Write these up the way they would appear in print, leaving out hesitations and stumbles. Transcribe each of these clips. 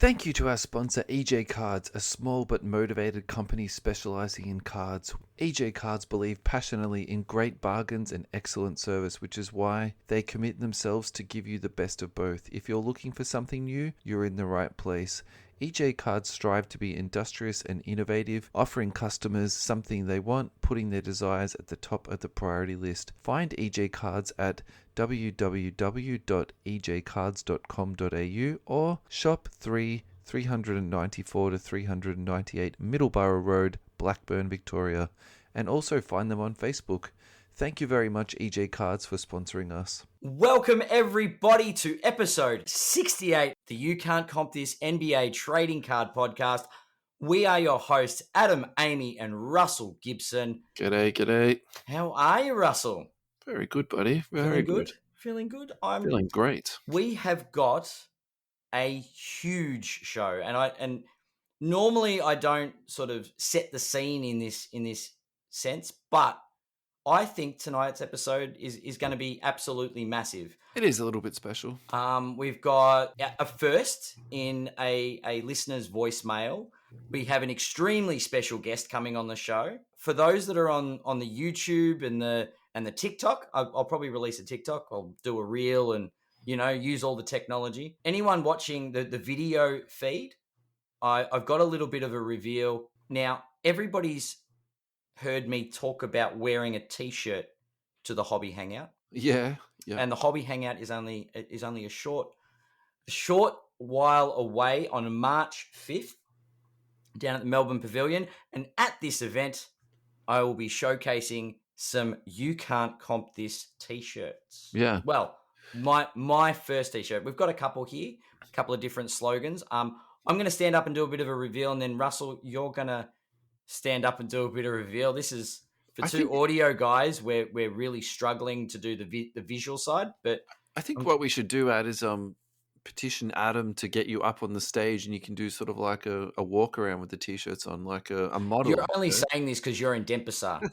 Thank you to our sponsor, EJ Cards, a small but motivated company specializing in cards. EJ Cards believe passionately in great bargains and excellent service, which is why they commit themselves to give you the best of both. If you're looking for something new, you're in the right place. EJ Cards strive to be industrious and innovative, offering customers something they want, putting their desires at the top of the priority list. Find EJ Cards at www.ejcards.com.au or shop 394 to 398 Middleborough Road, Blackburn, Victoria, and also find them on Facebook. Thank you very much, EJ Cards, for sponsoring us. Welcome, everybody, to episode 68, the You Can't Comp This NBA Trading Card Podcast. We are your hosts, Adam, Amy, and Russell Gibson. G'day. How are you, Russell? Very good, buddy. Very good. Feeling good? I'm feeling great. We have got a huge show, and normally I don't sort of set the scene in this sense, but I think tonight's episode is going to be absolutely massive. It is a little bit special. We've got a first in a listener's voicemail. We have an extremely special guest coming on the show. For those that are on the YouTube and the TikTok, I'll probably release a TikTok. I'll do a reel and, use all the technology. Anyone watching the video feed, I've got a little bit of a reveal. Now, everybody's heard me talk about wearing a T-shirt to the hobby hangout. Yeah. And the hobby hangout is only a short while away on March 5th down at the Melbourne Pavilion. And at this event, I will be showcasing some You Can't Comp This T-shirts. Yeah. Well, my first T-shirt. We've got a couple here, a couple of different slogans. I'm going to stand up and do a bit of a reveal, and then Russell, you're going to stand up and do a bit of reveal. This is for audio guys. We're really struggling to do the visual side, but I think what we should do, Ad, is petition Adam to get you up on the stage, and you can do sort of like a walk around with the T-shirts on, like a model. You're only saying this because you're in Denpasar.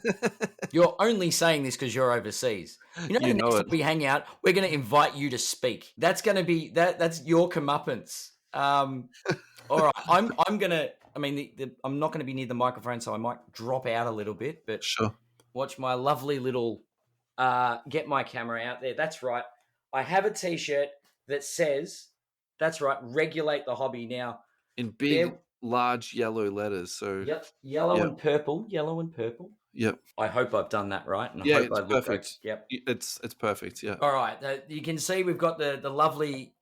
You're only saying this because you're overseas. The next time we hang out, we're going to invite you to speak. That's going to be that's your comeuppance. All right, I'm gonna. I mean, I'm not going to be near the microphone, so I might drop out a little bit. But sure, watch my lovely little. Get my camera out there. That's right. I have a T-shirt that says, "That's right, regulate the hobby." Now, in big, large yellow letters. So yellow and purple. Yep. I hope I've done that right. And I hope it's perfect. It's perfect. Yeah. All right. You can see we've got the lovely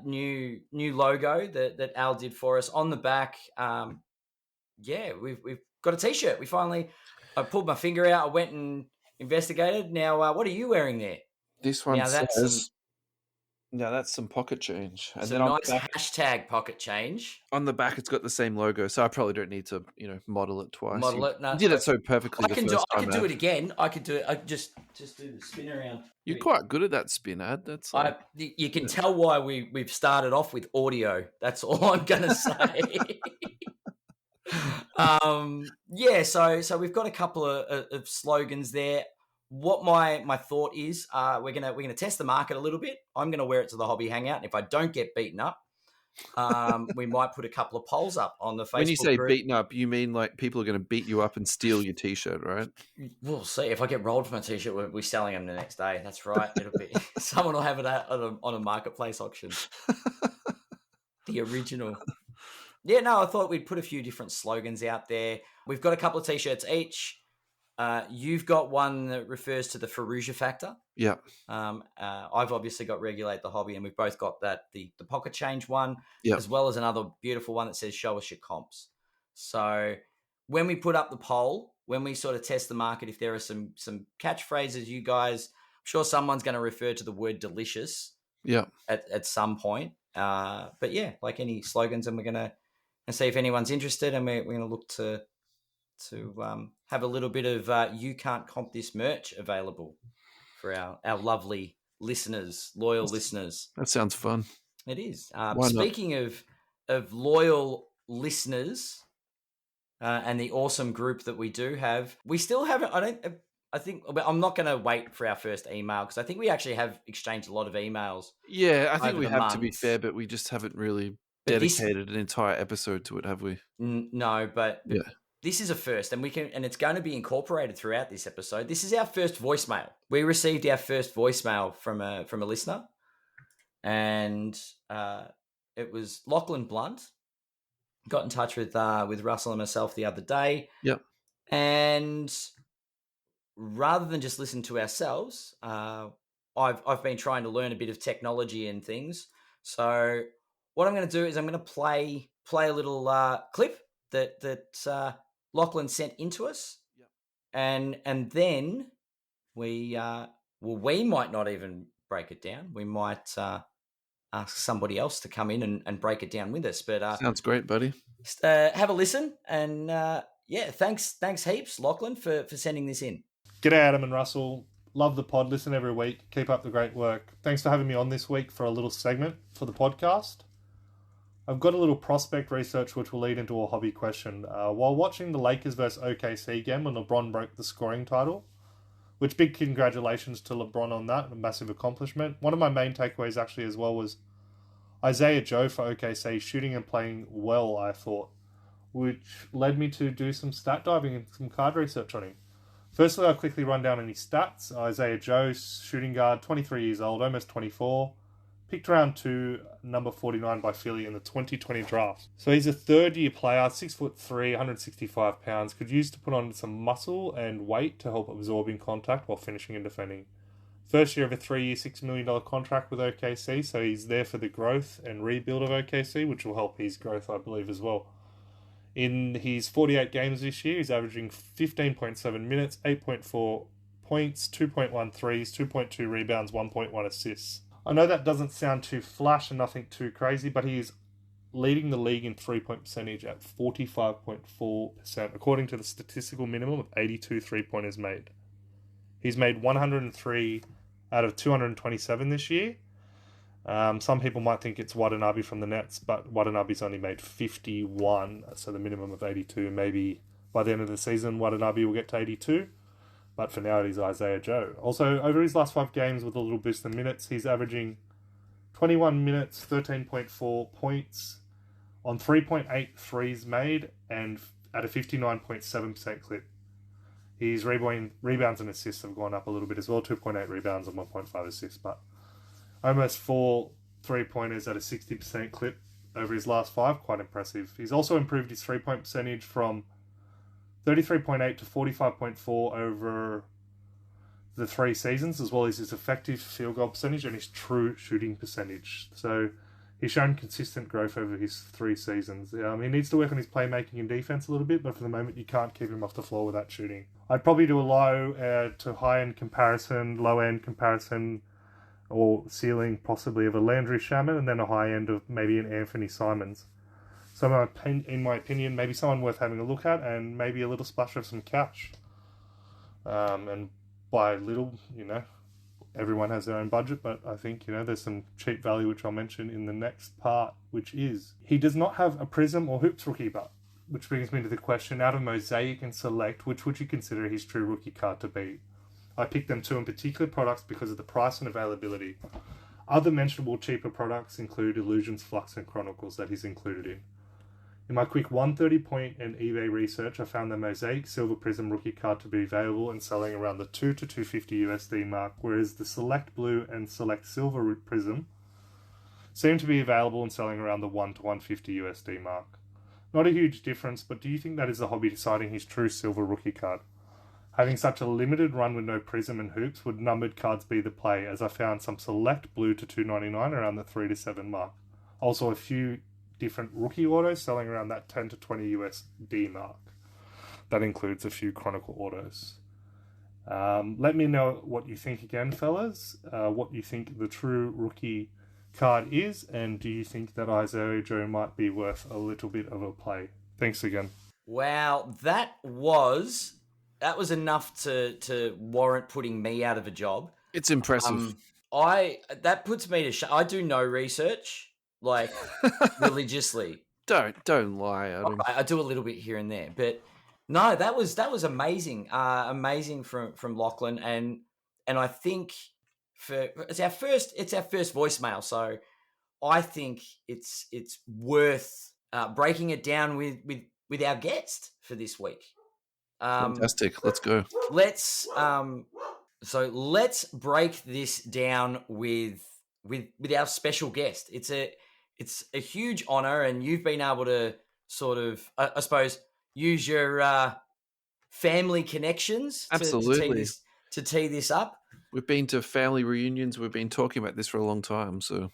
new logo that Al did for us on the back. We've got a T-shirt. I pulled my finger out. I went and investigated. Now, what are you wearing there? This one says. Now that's some pocket change. And then nice hashtag pocket change. On the back, it's got the same logo, so I probably don't need to, model it twice. No, you did it so perfectly. I can do it again. I could do it. I just do the spin around. You're quite good at that spin, Ad. That's you can tell why we've started off with audio. That's all I'm gonna say. So we've got a couple of slogans there. What my thought is, we're gonna test the market a little bit. I'm gonna wear it to the hobby hangout, and if I don't get beaten up, we might put a couple of polls up on the Facebook. When you say group. Beaten up, you mean like people are going to beat you up and steal your T-shirt, right? We'll see. If I get rolled for my T-shirt, we'll be selling them the next day. That's right. It'll be someone will have it on a marketplace auction. The original. Yeah, no, I thought we'd put a few different slogans out there. We've got a couple of T-shirts each. You've got one that refers to the Fallujah factor. Yeah. I've obviously got regulate the hobby, and we've both got the pocket change one, as well as another beautiful one that says show us your comps. So when we put up the poll, when we sort of test the market, if there are some catchphrases, you guys, I'm sure someone's going to refer to the word delicious. Yeah. At some point. But yeah, like any slogans, and we're going to see if anyone's interested, and we're going to look to have a little bit of You Can't Comp This merch available for our lovely listeners, loyal listeners. That sounds fun. It is. Speaking of loyal listeners and the awesome group that we do have, we still haven't. I'm not going to wait for our first email because I think we actually have exchanged a lot of emails. Yeah, I think we have, months. to be fair, but we just haven't really But this dedicated an entire episode to it, have we? no, but Yeah. this is a first, and it's going to be incorporated throughout this episode. This is our first voicemail. We received our first voicemail from a listener, and it was Lachlan Blunt. Got in touch with Russell and myself the other day, Yep. and rather than just listen to ourselves, I've been trying to learn a bit of technology and things. So what I'm going to do is I'm going to play a little clip that Lachlan sent into us, Yep. and then we we might not even break it down. We might ask somebody else to come in and break it down with us. But Sounds great, buddy. have a listen, and thanks heaps, Lachlan, for sending this in. G'day, Adam and Russell. Love the pod. Listen every week. Keep up the great work. Thanks for having me on this week for a little segment for the podcast. I've got a little prospect research which will lead into a hobby question. While watching the Lakers vs OKC game when LeBron broke the scoring title, which big congratulations to LeBron on that, a massive accomplishment. One of my main takeaways actually as well was Isiah Joe for OKC shooting and playing well, I thought, which led me to do some stat diving and some card research on him. Firstly, I'll quickly run down any stats. Isiah Joe, shooting guard, 23 years old, almost 24. Picked round 2, number 49 by Philly in the 2020 draft. So he's a third-year player, 6'3", 165 pounds. Could use to put on some muscle and weight to help absorbing contact while finishing and defending. First year of a 3-year, $6 million contract with OKC, so he's there for the growth and rebuild of OKC, which will help his growth, I believe, as well. In his 48 games this year, he's averaging 15.7 minutes, 8.4 points, 2.1 threes, 2.2 rebounds, 1.1 assists. I know that doesn't sound too flash and nothing too crazy, but he is leading the league in three-point percentage at 45.4%, according to the statistical minimum of 82 three-pointers made. He's made 103 out of 227 this year. Some people might think it's Watanabe from the Nets, but Watanabe's only made 51, so the minimum of 82. Maybe by the end of the season, Watanabe will get to 82, but for now it is Isiah Joe. Also, over his last 5 games with a little boost in minutes, he's averaging 21 minutes, 13.4 points on 3.8 threes made and at a 59.7% clip. His rebounds and assists have gone up a little bit as well, 2.8 rebounds and 1.5 assists, but almost 4 3-pointers at a 60% clip over his last 5, quite impressive. He's also improved his 3-point percentage from 33.8 to 45.4 over the 3 seasons, as well as his effective field goal percentage and his true shooting percentage. So he's shown consistent growth over his 3 seasons. He needs to work on his playmaking and defense a little bit, but for the moment you can't keep him off the floor without shooting. I'd probably do a low to high-end comparison, low-end comparison, or ceiling possibly of a Landry Shaman, and then a high end of maybe an Anthony Simons. So in my opinion, maybe someone worth having a look at, and maybe a little splash of some cash. And by little, everyone has their own budget, but I think, there's some cheap value which I'll mention in the next part, which is he does not have a Prism or Hoops rookie card, which brings me to the question, out of Mosaic and Select, which would you consider his true rookie card to be? I picked them 2 in particular products because of the price and availability. Other mentionable cheaper products include Illusions, Flux, and Chronicles that he's included in. In my quick 130-point and eBay research, I found the Mosaic Silver Prism rookie card to be available and selling around the $2 to $250 USD mark, whereas the Select Blue and Select Silver Prism seem to be available and selling around the $1 to $150 USD mark. Not a huge difference, but do you think that is the hobby deciding his true silver rookie card? Having such a limited run with no Prism and Hoops, would numbered cards be the play, as I found some Select Blue to $2.99 around the 3 to 7 mark. Also a few different rookie autos selling around that 10 to 20 USD mark. That includes a few Chronicle autos. Let me know what you think again, fellas. What you think the true rookie card is, and do you think that Isiah Joe might be worth a little bit of a play? Thanks again. Wow, that was enough to warrant putting me out of a job. It's impressive. That puts me to shame. I do no research, like religiously. Don't lie, Adam. I do a little bit here and there, but no, that was amazing. Amazing from Lachlan, and I think it's our first voicemail, so I think it's worth breaking it down with our guest for this week. Fantastic. Let's go. Let's break this down with our special guest. It's a huge honor, and you've been able to sort of, I suppose, use your family connections Absolutely. to tee this up. We've been to family reunions. We've been talking about this for a long time. So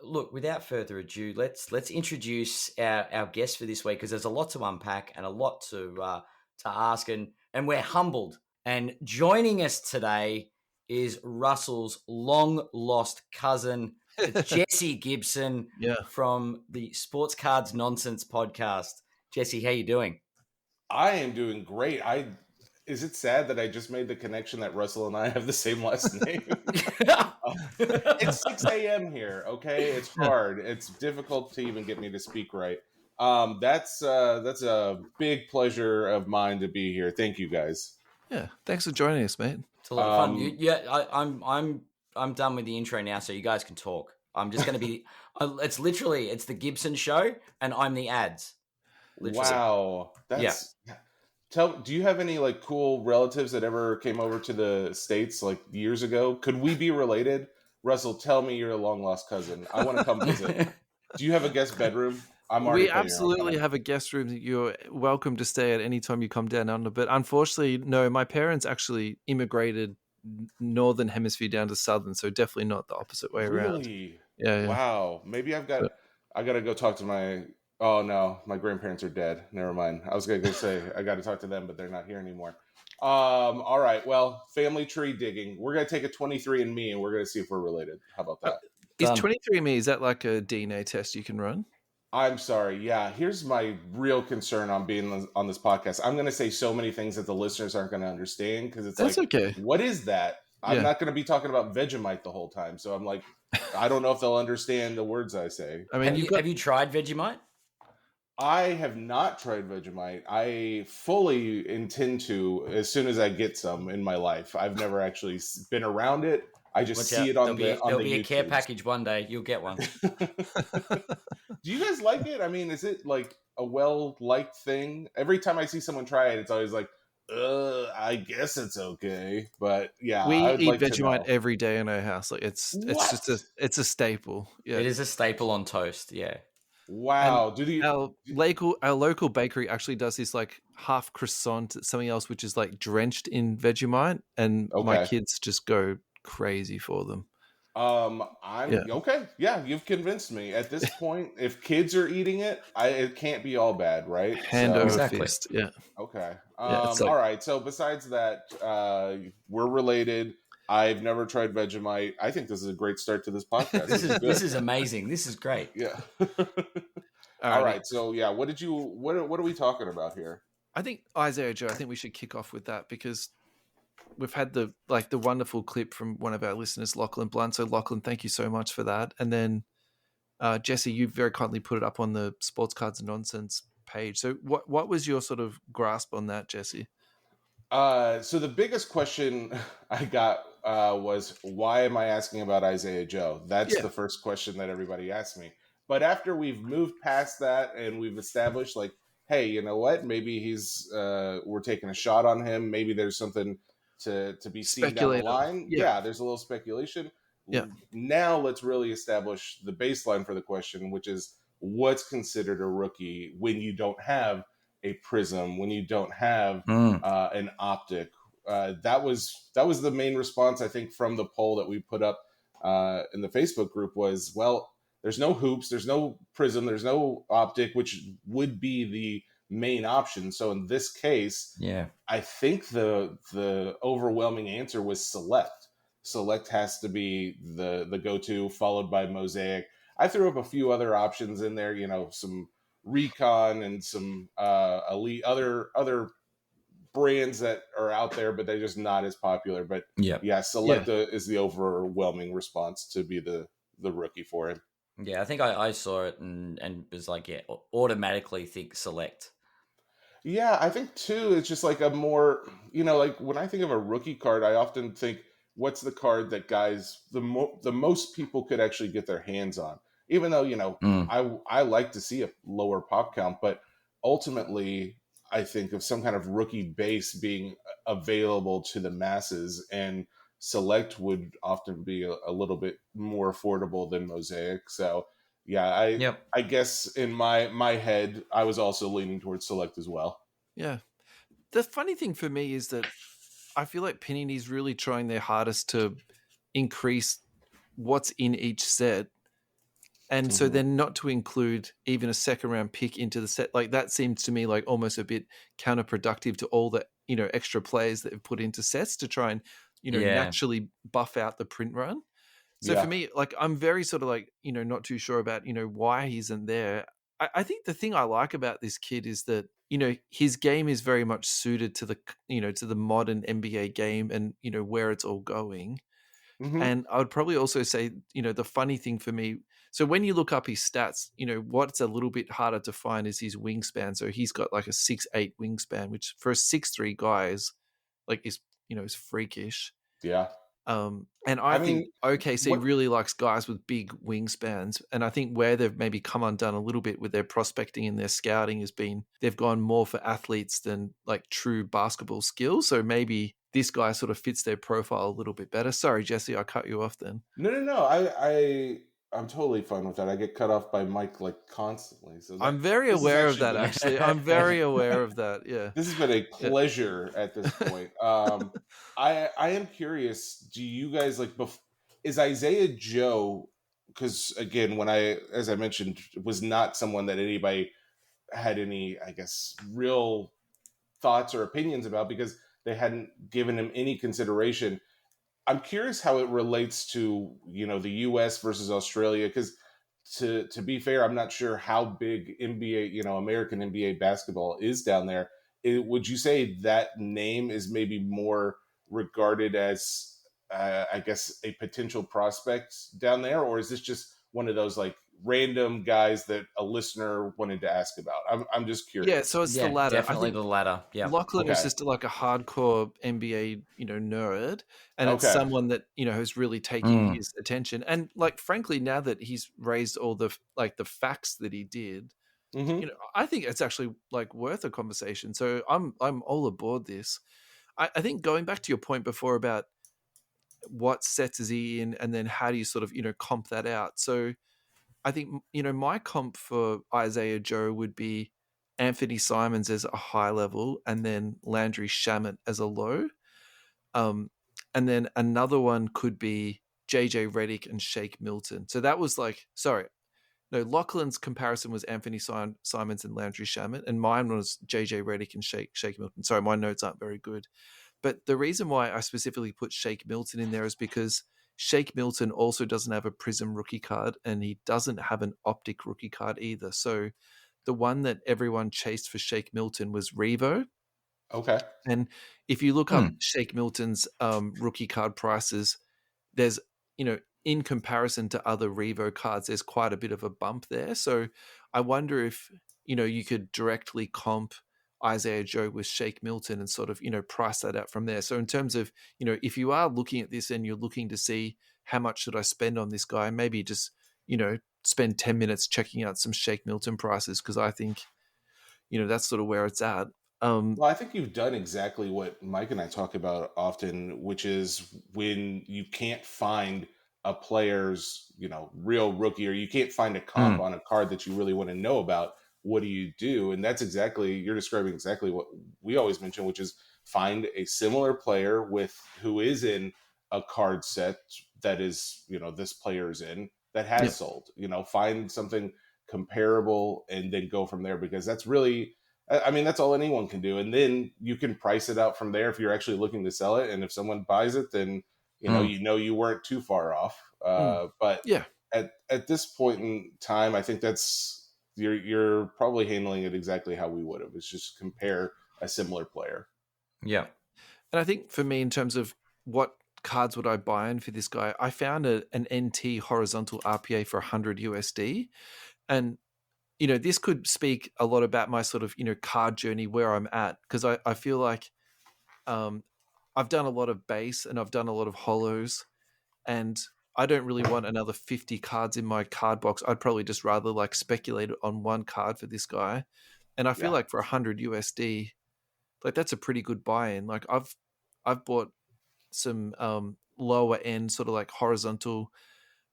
look, without further ado, let's introduce our guest for this week, because there's a lot to unpack and a lot to ask, and we're humbled. And joining us today is Russell's long lost cousin, Jesse Gibson, from the Sports Cards Nonsense podcast. Jesse, how you doing? I am doing great. Is it sad that I just made the connection that Russell and I have the same last name? It's 6 a.m. here, okay? It's hard. It's difficult to even get me to speak right. That's a big pleasure of mine to be here. Thank you, guys. Yeah, thanks for joining us, mate. It's a lot of fun. I'm done with the intro now, so you guys can talk. I'm just going to be. It's the Gibson show, and I'm the ads. Literally. Wow, that's. Yeah. Do you have any like cool relatives that ever came over to the States like years ago? Could we be related? Russell, tell me you're a long lost cousin. I want to come visit. Do you have a guest bedroom? We absolutely have a guest room that you're welcome to stay at any time you come down under. But unfortunately, no, my parents actually immigrated northern hemisphere down to southern, so definitely not the opposite way around. Really? Yeah. Wow. Maybe I got to go talk to my. Oh no, my grandparents are dead. Never mind. I was gonna go say I got to talk to them, but they're not here anymore. All right. Well, family tree digging. We're gonna take a 23andMe and we're gonna see if we're related. How about that? Is 23andMe, is that like a DNA test you can run? I'm sorry. Yeah. Here's my real concern on being on this podcast. I'm gonna say so many things that the listeners aren't gonna understand because it's okay. What is that? I'm not gonna be talking about Vegemite the whole time. So I'm like, I don't know if they'll understand the words I say. I mean, have you tried Vegemite? I have not tried Vegemite. I fully intend to as soon as I get some in my life. I've never actually been around it. I just see it on there'll be a care package one day. You'll get one. Do you guys like it? I mean, is it like a well-liked thing? Every time I see someone try it, it's always like, I guess it's okay. But yeah, we eat Vegemite every day in our house. Like it's just a staple. Yeah, it is a staple on toast. Yeah. Wow. Our local bakery actually does this like half croissant, something else which is like drenched in Vegemite, and my kids just go crazy for them. Okay. Yeah, you've convinced me. At this point, if kids are eating it, it can't be all bad, right? Hand over fist. Yeah. Okay. All right. So besides that, we're related. I've never tried Vegemite. I think this is a great start to this podcast. This is amazing. This is great. Yeah. All right. So yeah, what are we talking about here? I think Isiah Joe, I think we should kick off with that because we've had the wonderful clip from one of our listeners, Lachlan Blunt. So Lachlan, thank you so much for that. And then Jesse, you very kindly put it up on the Sports Cards Nonsense page. So what was your sort of grasp on that, Jesse? So the biggest question I got was, why am I asking about Isiah Joe? That's the first question that everybody asked me. But after we've moved past that and we've established like, hey, you know what? Maybe we're taking a shot on him. Maybe there's something to be seen down the line. Yeah, there's a little speculation. Yeah. Now let's really establish the baseline for the question, which is what's considered a rookie when you don't have a prism, when you don't have an optic. That was the main response, I think, from the poll that we put up in the Facebook group was, well, there's no hoops, there's no prism, there's no optic, which would be the main option. So in this case, I think the overwhelming answer was select. Select has to be the go-to, followed by Mosaic. I threw up a few other options in there, some Recon and some elite other brands that are out there, but they're just not as popular. But Select is the overwhelming response to be the rookie for him. Yeah, I think I saw it and was like, automatically think Select. Yeah, I think too, it's just like a more, like when I think of a rookie card, I often think what's the card that guys the most people could actually get their hands on. Even though I like to see a lower pop count, but ultimately I think of some kind of rookie base being available to the masses, and select would often be a little bit more affordable than mosaic. So yeah, Yep. I guess in my head I was also leaning towards select as well. Yeah. The funny thing for me is that I feel like Panini's really trying their hardest to increase what's in each set. And so then not to include even a second round pick into the set, like that seems to me like almost a bit counterproductive to all the, extra players that have put into sets to try and, naturally buff out the print run. So for me, like I'm very sort of like, not too sure about, why he isn't there. I think the thing I like about this kid is that, his game is very much suited to the, to the modern NBA game and, where it's all going. And I would probably also say, the funny thing for me, so when you look up his stats, what's a little bit harder to find is his wingspan. So he's got like a 6'8" wingspan, which for a 6'3" guy is like is freakish. Yeah. And I think OKC really likes guys with big wingspans. And I think where they've maybe come undone a little bit with their prospecting and their scouting has been they've gone more for athletes than like true basketball skills. So maybe this guy sort of fits their profile a little bit better. Sorry, Jesse, I cut you off then. No. I'm totally fine with that. I get cut off by Mike like constantly. So I'm very aware of that, actually. I'm very aware of that. Yeah. This has been a pleasure at this point. I am curious. Do you guys like? Is Isiah Joe? Because again, as I mentioned, was not someone that anybody had any, I guess, real thoughts or opinions about because they hadn't given him any consideration. I'm curious how it relates to the U.S. versus Australia because to be fair, I'm not sure how big NBA American NBA basketball is down there. Would you say that name is maybe more regarded as I guess a potential prospect down there, or is this just one of those like random guys that a listener wanted to ask about? I'm just curious. Yeah, so it's the latter. Definitely the latter. Yeah, Lachlan is just like a hardcore NBA, nerd, and it's someone that has really taken his attention. And like, frankly, now that he's raised all the the facts that he did, I think it's actually like worth a conversation. So I'm all aboard this. I think going back to your point before about what sets is he in, and then how do you sort of comp that out. So I think my comp for Isiah Joe would be Anthony Simons as a high level, and then Landry Shamet as a low. And then another one could be JJ Redick and Shake Milton. So that was Lachlan's comparison was Anthony Simons and Landry Shamet, and mine was JJ Redick and Shake Milton. Sorry, my notes aren't very good. But the reason why I specifically put Shake Milton in there is because Shake Milton also doesn't have a Prism rookie card, and he doesn't have an Optic rookie card either. So the one that everyone chased for Shake Milton was Revo. Okay. And if you look up Shake Milton's rookie card prices, there's, in comparison to other Revo cards, there's quite a bit of a bump there. So I wonder if, you could directly comp Isiah Joe with Shake Milton and sort of, price that out from there. So in terms of, if you are looking at this and you're looking to see how much should I spend on this guy, maybe just, spend 10 minutes checking out some Shake Milton prices, because I think, that's sort of where it's at. Well, I think you've done exactly what Mike and I talk about often, which is when you can't find a player's, real rookie, or you can't find a comp on a card that you really want to know about. What do you do? And that's you're describing exactly what we always mention, which is find a similar player who is in a card set that is, this player is in that has sold, find something comparable and then go from there, because that's really, that's all anyone can do. And then you can price it out from there if you're actually looking to sell it. And if someone buys it, then, you weren't too far off. But at this point in time, I think that's, you're probably handling it exactly how we would have. It's just compare a similar player. Yeah. And I think for me, in terms of what cards would I buy in for this guy, I found an NT horizontal RPA for 100 USD. And, this could speak a lot about my sort of, card journey where I'm at. Because I feel like I've done a lot of base and I've done a lot of hollows, and I don't really want another 50 cards in my card box. I'd probably just rather like speculate on one card for this guy. And I feel like for 100 USD, like that's a pretty good buy-in. Like I've bought some lower end sort of like horizontal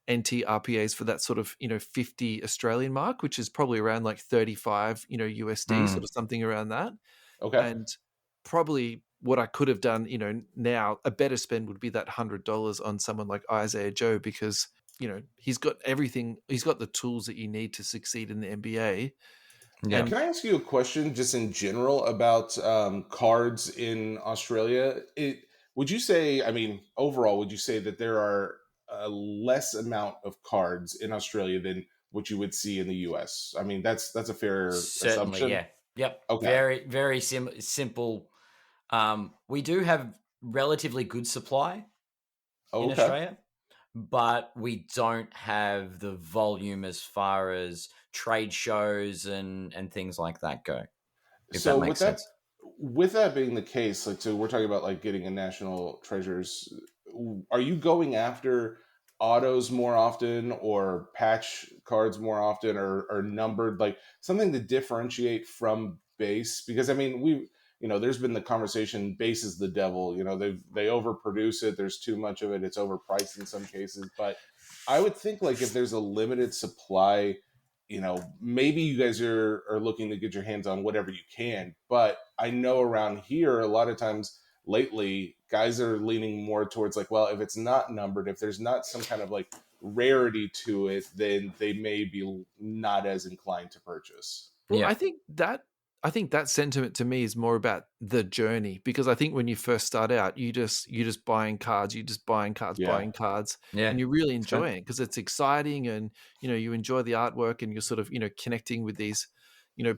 NT RPAs for that sort of 50 Australian mark, which is probably around like 35 USD, sort of something around that. Okay. And probably what I could have done, now a better spend would be that $100 on someone like Isiah Joe, because he's got everything. He's got the tools that you need to succeed in the NBA. Yeah. And Can I ask you a question just in general about cards in Australia? Would you say, I mean, overall, would you say that there are a less amount of cards in Australia than what you would see in the US? I mean, that's a fair Certainly, assumption. yeah. Yep. Okay. Very, very simple. We do have relatively good supply in Okay. Australia, but we don't have the volume as far as trade shows and things like that go. If So that makes sense. with that being the case, like, so we're talking about like getting a national treasures. Are you going after autos more often, or patch cards more often, or numbered, like something to differentiate from base? Because I mean, there's been the conversation, base is the devil. They overproduce it. There's too much of it. It's overpriced in some cases. But I would think like if there's a limited supply, maybe you guys are looking to get your hands on whatever you can. But I know around here, a lot of times lately, guys are leaning more towards like, well, if it's not numbered, if there's not some kind of like rarity to it, then they may be not as inclined to purchase. Well, Yeah. I think that sentiment to me is more about the journey, because I think when you first start out, you're just buying cards, buying cards, Yeah. and you're really That's fair. enjoying it because it's exciting, and you enjoy the artwork, and you're sort of connecting with these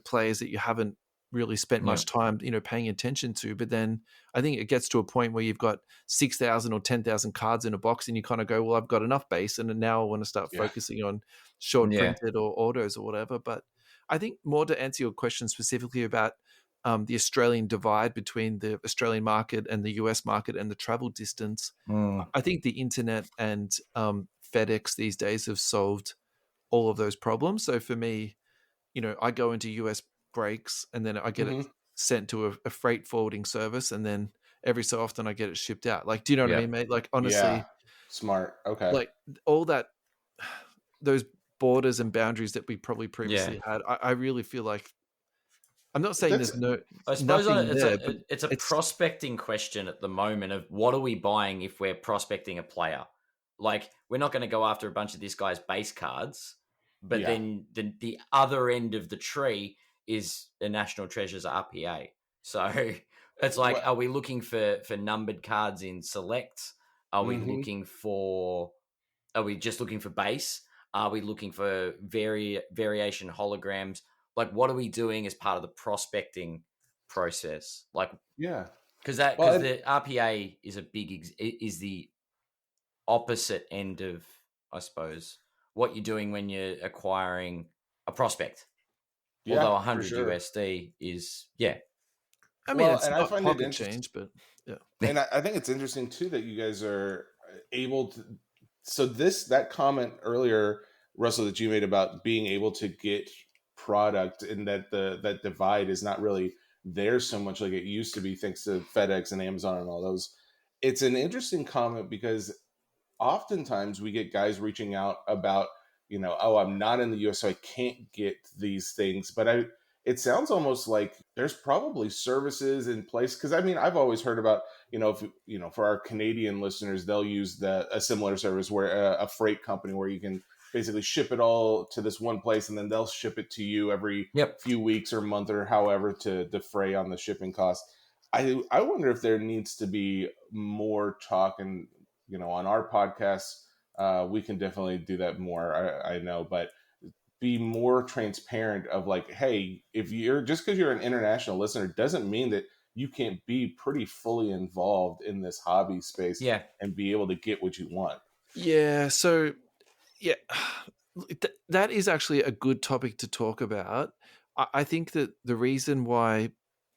players that you haven't really spent Yeah. much time paying attention to. But then I think it gets to a point where you've got 6,000 or 10,000 cards in a box, and you kind of go, well, I've got enough base, and now I want to start Yeah. focusing on short Yeah. printed or autos or whatever. But I think more to answer your question specifically about the Australian divide between the Australian market and the US market and the travel distance, I think the internet and FedEx these days have solved all of those problems. So for me, I go into US breaks, and then I get it sent to a freight forwarding service, and then every so often I get it shipped out. Like, do you know what I mean, mate? Like, honestly, Yeah. Smart. Okay. like all that, those borders and boundaries that we probably previously had, I really feel like, I'm not saying That's there's I suppose nothing it's there, but it's a prospecting question at the moment of what are we buying if we're prospecting a player? Like, we're not going to go after a bunch of this guy's base cards, but Yeah. then the other end of the tree is the National Treasures RPA. So it's like, What- are we looking for numbered cards in select? Are we Mhm. looking for? Are we just looking for base? Are we looking for variation holograms? Like, what are we doing as part of the prospecting process? Like, Yeah. because Well, the RPA is is the opposite end of, I suppose, what you're doing when you're acquiring a prospect. yeah, Although for 100 sure. USD is, yeah. I mean, Well, it's and I not find it pocket interesting. change, but yeah. And I think it's interesting too that you guys are able to. So that comment earlier, Russell, that you made about being able to get product, and that that divide is not really there so much like it used to be, thanks to FedEx and Amazon and all those. It's an interesting comment because oftentimes we get guys reaching out about, oh, I'm not in the US, so I can't get these things. But it sounds almost like there's probably services in place. Because I mean, I've always heard about, if for our Canadian listeners, they'll use a similar service where a freight company where you can basically ship it all to this one place, and then they'll ship it to you every few weeks or month or however to defray on the shipping cost. I wonder if there needs to be more talk, and on our podcast, we can definitely do that more. I know, but be more transparent of like, hey, if you're just because you're an international listener doesn't mean that you can't be pretty fully involved in this hobby space and be able to get what you want. Yeah. So, yeah, that is actually a good topic to talk about. I think that the reason why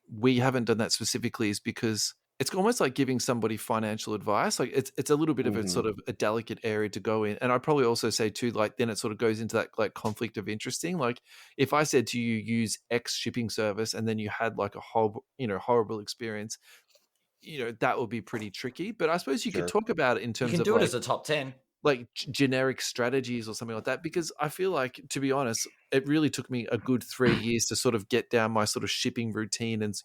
we haven't done that specifically is because it's almost like giving somebody financial advice. Like it's a little bit of a sort of a delicate area to go in. And I'd probably also say too, like then it sort of goes into that like conflict of interesting. Like if I said to you, use X shipping service, and then you had like a whole, horrible experience, that would be pretty tricky. But I suppose you could Sure. talk about it in You terms can of do it like, as a top 10. generic strategies or something like that, because I feel like, to be honest, it really took me a good 3 years to sort of get down my sort of shipping routine and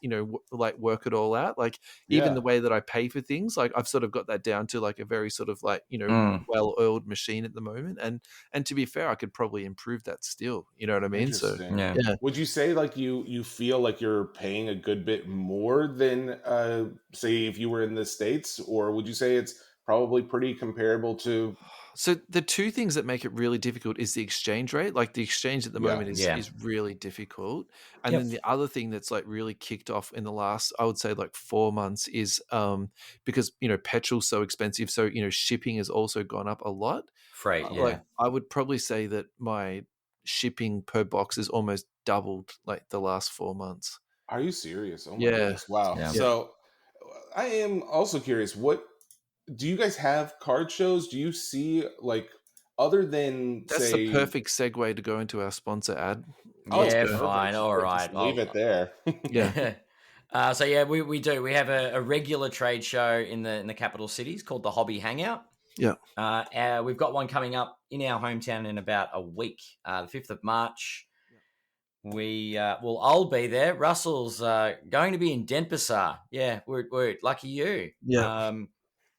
like work it all out. Like even Yeah. the way that I pay for things, like I've sort of got that down to like a very sort of like well-oiled machine at the moment. And to be fair, I could probably improve that still. You know what I mean? So Interesting. Yeah. yeah. Would you say like you feel like you're paying a good bit more than say if you were in the States, or would you say it's probably pretty comparable to? So the two things that make it really difficult is the exchange rate. Like the exchange at the Yeah. moment is really difficult. And Yep. then the other thing that's like really kicked off in the last, I would say like 4 months is because petrol's so expensive. So shipping has also gone up a lot. Freight, Like I would probably say that my shipping per box is almost doubled like the last 4 months. Are you serious? Oh my Yeah. goodness. Wow. Yeah. So I am also curious, what do you guys have card shows? Do you see like other than That's the say perfect segue to go into our sponsor ad. oh, Yeah, perfect. fine. All right. Just leave it there. Yeah. So yeah, we do. We have a regular trade show in the capital cities called the Hobby Hangout. Yeah. We've got one coming up in our hometown in about a week, the 5th of March. I'll be there. Russell's going to be in Denpasar. Yeah, we're lucky you. Yeah.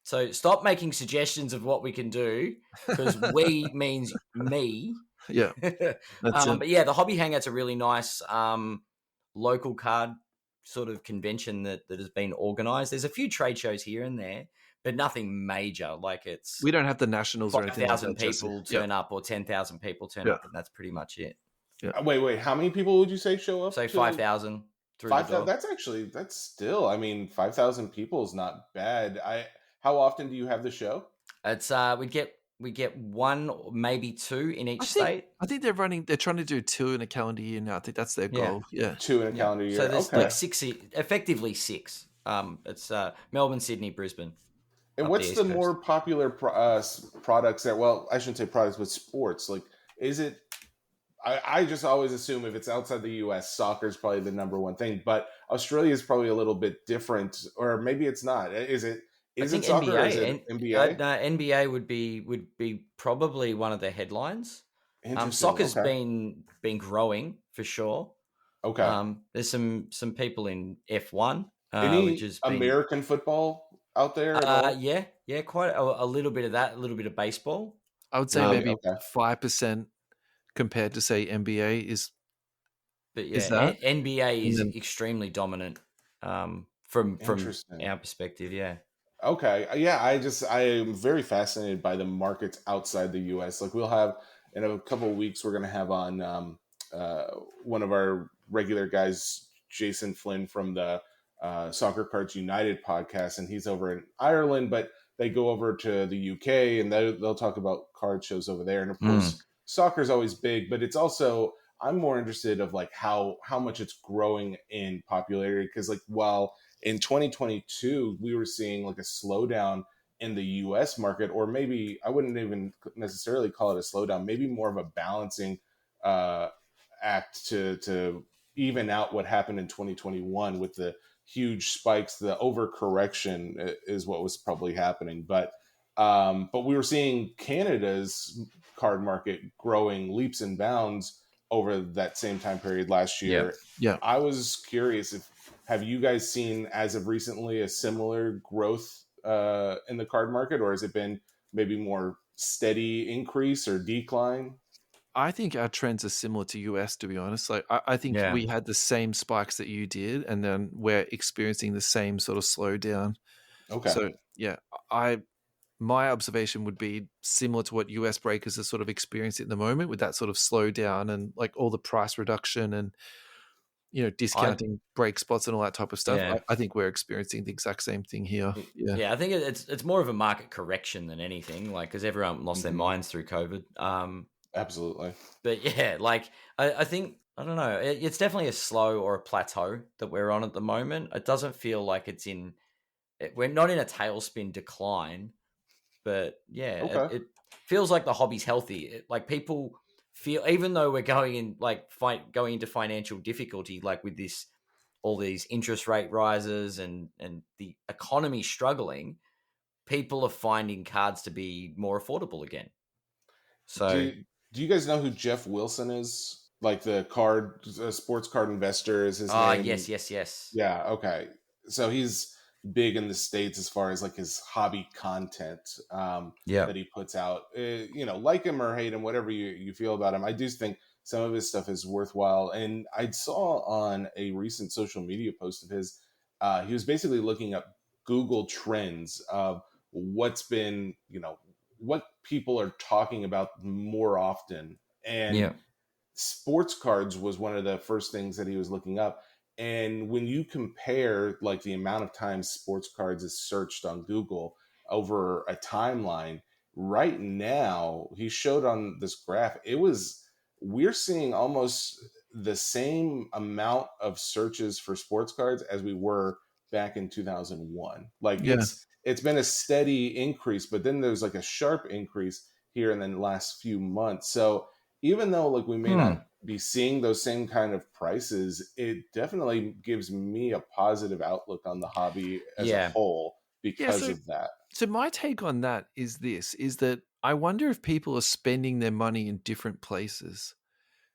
So stop making suggestions of what we can do, because we means me. Yeah. That's it. But yeah, the Hobby Hangout's a really nice local card sort of convention that has been organised. There's a few trade shows here and there, but nothing major. Like it's We don't have the nationals or anything like 5,000 that. Jesse. people turn up, or 10,000 people turn up, and that's pretty much it. Wait, how many people would you say show up? So 5,000 through 5,000. the door. That's still. I mean, 5,000 people is not bad. How often do you have the show? It's we get one or maybe two in each I state. think they're trying to do 2 in a calendar year now. I think that's their goal. Yeah. 2 in a calendar year. So there's okay. like effectively 6. It's Melbourne, Sydney, Brisbane. And what's the more popular products that? Well, I shouldn't say products, but sports. Like, is it? I just always assume if it's outside the U.S., soccer is probably the number one thing. But Australia is probably a little bit different, or maybe it's not. Is it? Is it soccer? NBA, or is it NBA? NBA would be probably one of the headlines. Soccer's been growing for sure. Okay. There's some people in F1. Any American football out there? Yeah, quite a little bit of that. A little bit of baseball. I would say maybe 5% compared to say NBA is. But yeah, is that? NBA is extremely dominant from our perspective. Yeah. Okay. Yeah, I am very fascinated by the markets outside the US. Like we'll have in a couple of weeks, we're going to have on one of our regular guys, Jason Flynn from the Soccer Cards United podcast, and he's over in Ireland, but they go over to the UK and they'll talk about card shows over there. And of course, soccer is always big, but it's also, I'm more interested of like how much it's growing in popularity. Because like while in 2022 we were seeing like a slowdown in the US market, or maybe I wouldn't even necessarily call it a slowdown, maybe more of a balancing act to even out what happened in 2021 with the huge spikes. The overcorrection is what was probably happening, but we were seeing Canada's card market growing leaps and bounds over that same time period last year. Yeah. I was curious have you guys seen as of recently a similar growth in the card market, or has it been maybe more steady increase or decline? I think our trends are similar to US, to be honest. Like I think we had the same spikes that you did, and then we're experiencing the same sort of slowdown. Okay. So yeah, my observation would be similar to what US breakers are sort of experiencing at the moment, with that sort of slowdown and like all the price reduction and discounting break spots and all that type of stuff. Yeah. I think we're experiencing the exact same thing here. Yeah, I think it's more of a market correction than anything, like because everyone lost their minds through COVID. Absolutely. But yeah, like I think, I don't know, it's definitely a slow or a plateau that we're on at the moment. It doesn't feel like it's in we're not in a tailspin decline, but yeah, Okay. it feels like the hobby's healthy. Like people feel, even though we're going in like going into financial difficulty, like with this, all these interest rate rises and the economy struggling, people are finding cards to be more affordable again. So, Do you guys know who Jeff Wilson is? Like the sports card investor is his name. yes, yes, yes. Yeah, okay. So he's big in the States as far as like his hobby content Yeah. that he puts out. Like him or hate him, whatever you feel about him, I do think some of his stuff is worthwhile. And I saw on a recent social media post of his, he was basically looking up Google Trends of what's been, what people are talking about more often. And Yeah. sports cards was one of the first things that he was looking up. And when you compare like the amount of times sports cards is searched on Google over a timeline, right now he showed on this graph, we're seeing almost the same amount of searches for sports cards as we were back in 2001. Like Yeah. it's been a steady increase, but then there's like a sharp increase here in the last few months. So even though like we may not be seeing those same kind of prices, it definitely gives me a positive outlook on the hobby as a Yeah. whole Yeah, because of that. So my take on that is that I wonder if people are spending their money in different places.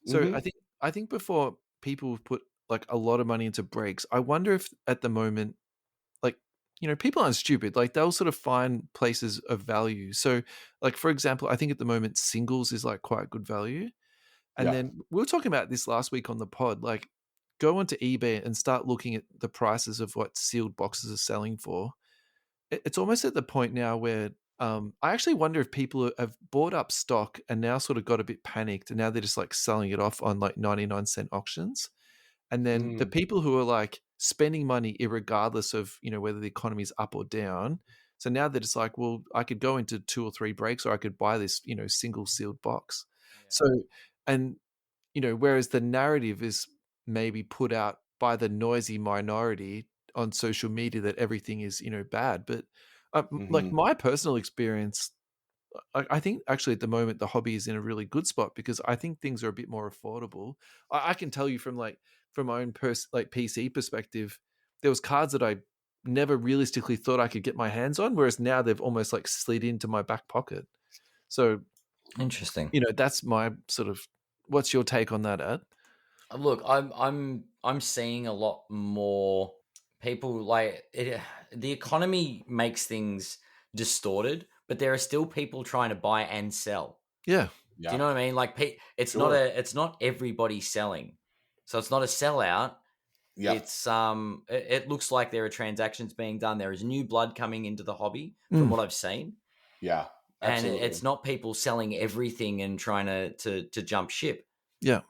So Hmm. I think before people put like a lot of money into breaks, I wonder if at the moment, like, people aren't stupid. Like they'll sort of find places of value. So like, for example, I think at the moment singles is like quite good value. And Yeah. then we were talking about this last week on the pod, like go onto eBay and start looking at the prices of what sealed boxes are selling for. It's almost at the point now where I actually wonder if people have bought up stock and now sort of got a bit panicked and now they're just like selling it off on like 99-cent auctions. And then the Mm. people who are like spending money irregardless of, whether the economy is up or down. So now they're just like, well, I could go into 2 or 3 breaks or I could buy this, single sealed box. So, and, whereas the narrative is maybe put out by the noisy minority on social media that everything is, bad. But like Hmm. my personal experience, I think actually at the moment the hobby is in a really good spot because I think things are a bit more affordable. I can tell you from my own PC perspective, there was cards that I never realistically thought I could get my hands on, whereas now they've almost like slid into my back pocket. So Interesting. that's my sort of. What's your take on that, Ed? Look, I'm seeing a lot more people like it. The economy makes things distorted, but there are still people trying to buy and sell. Yeah, Do you Yeah. know what I mean? Like, Sure. it's not everybody selling, so it's not a sellout. Yeah. It's it looks like there are transactions being done. There is new blood coming into the hobby from Mm, what I've seen, Yeah. and Absolutely. it's not people selling everything and trying to jump ship. yeah,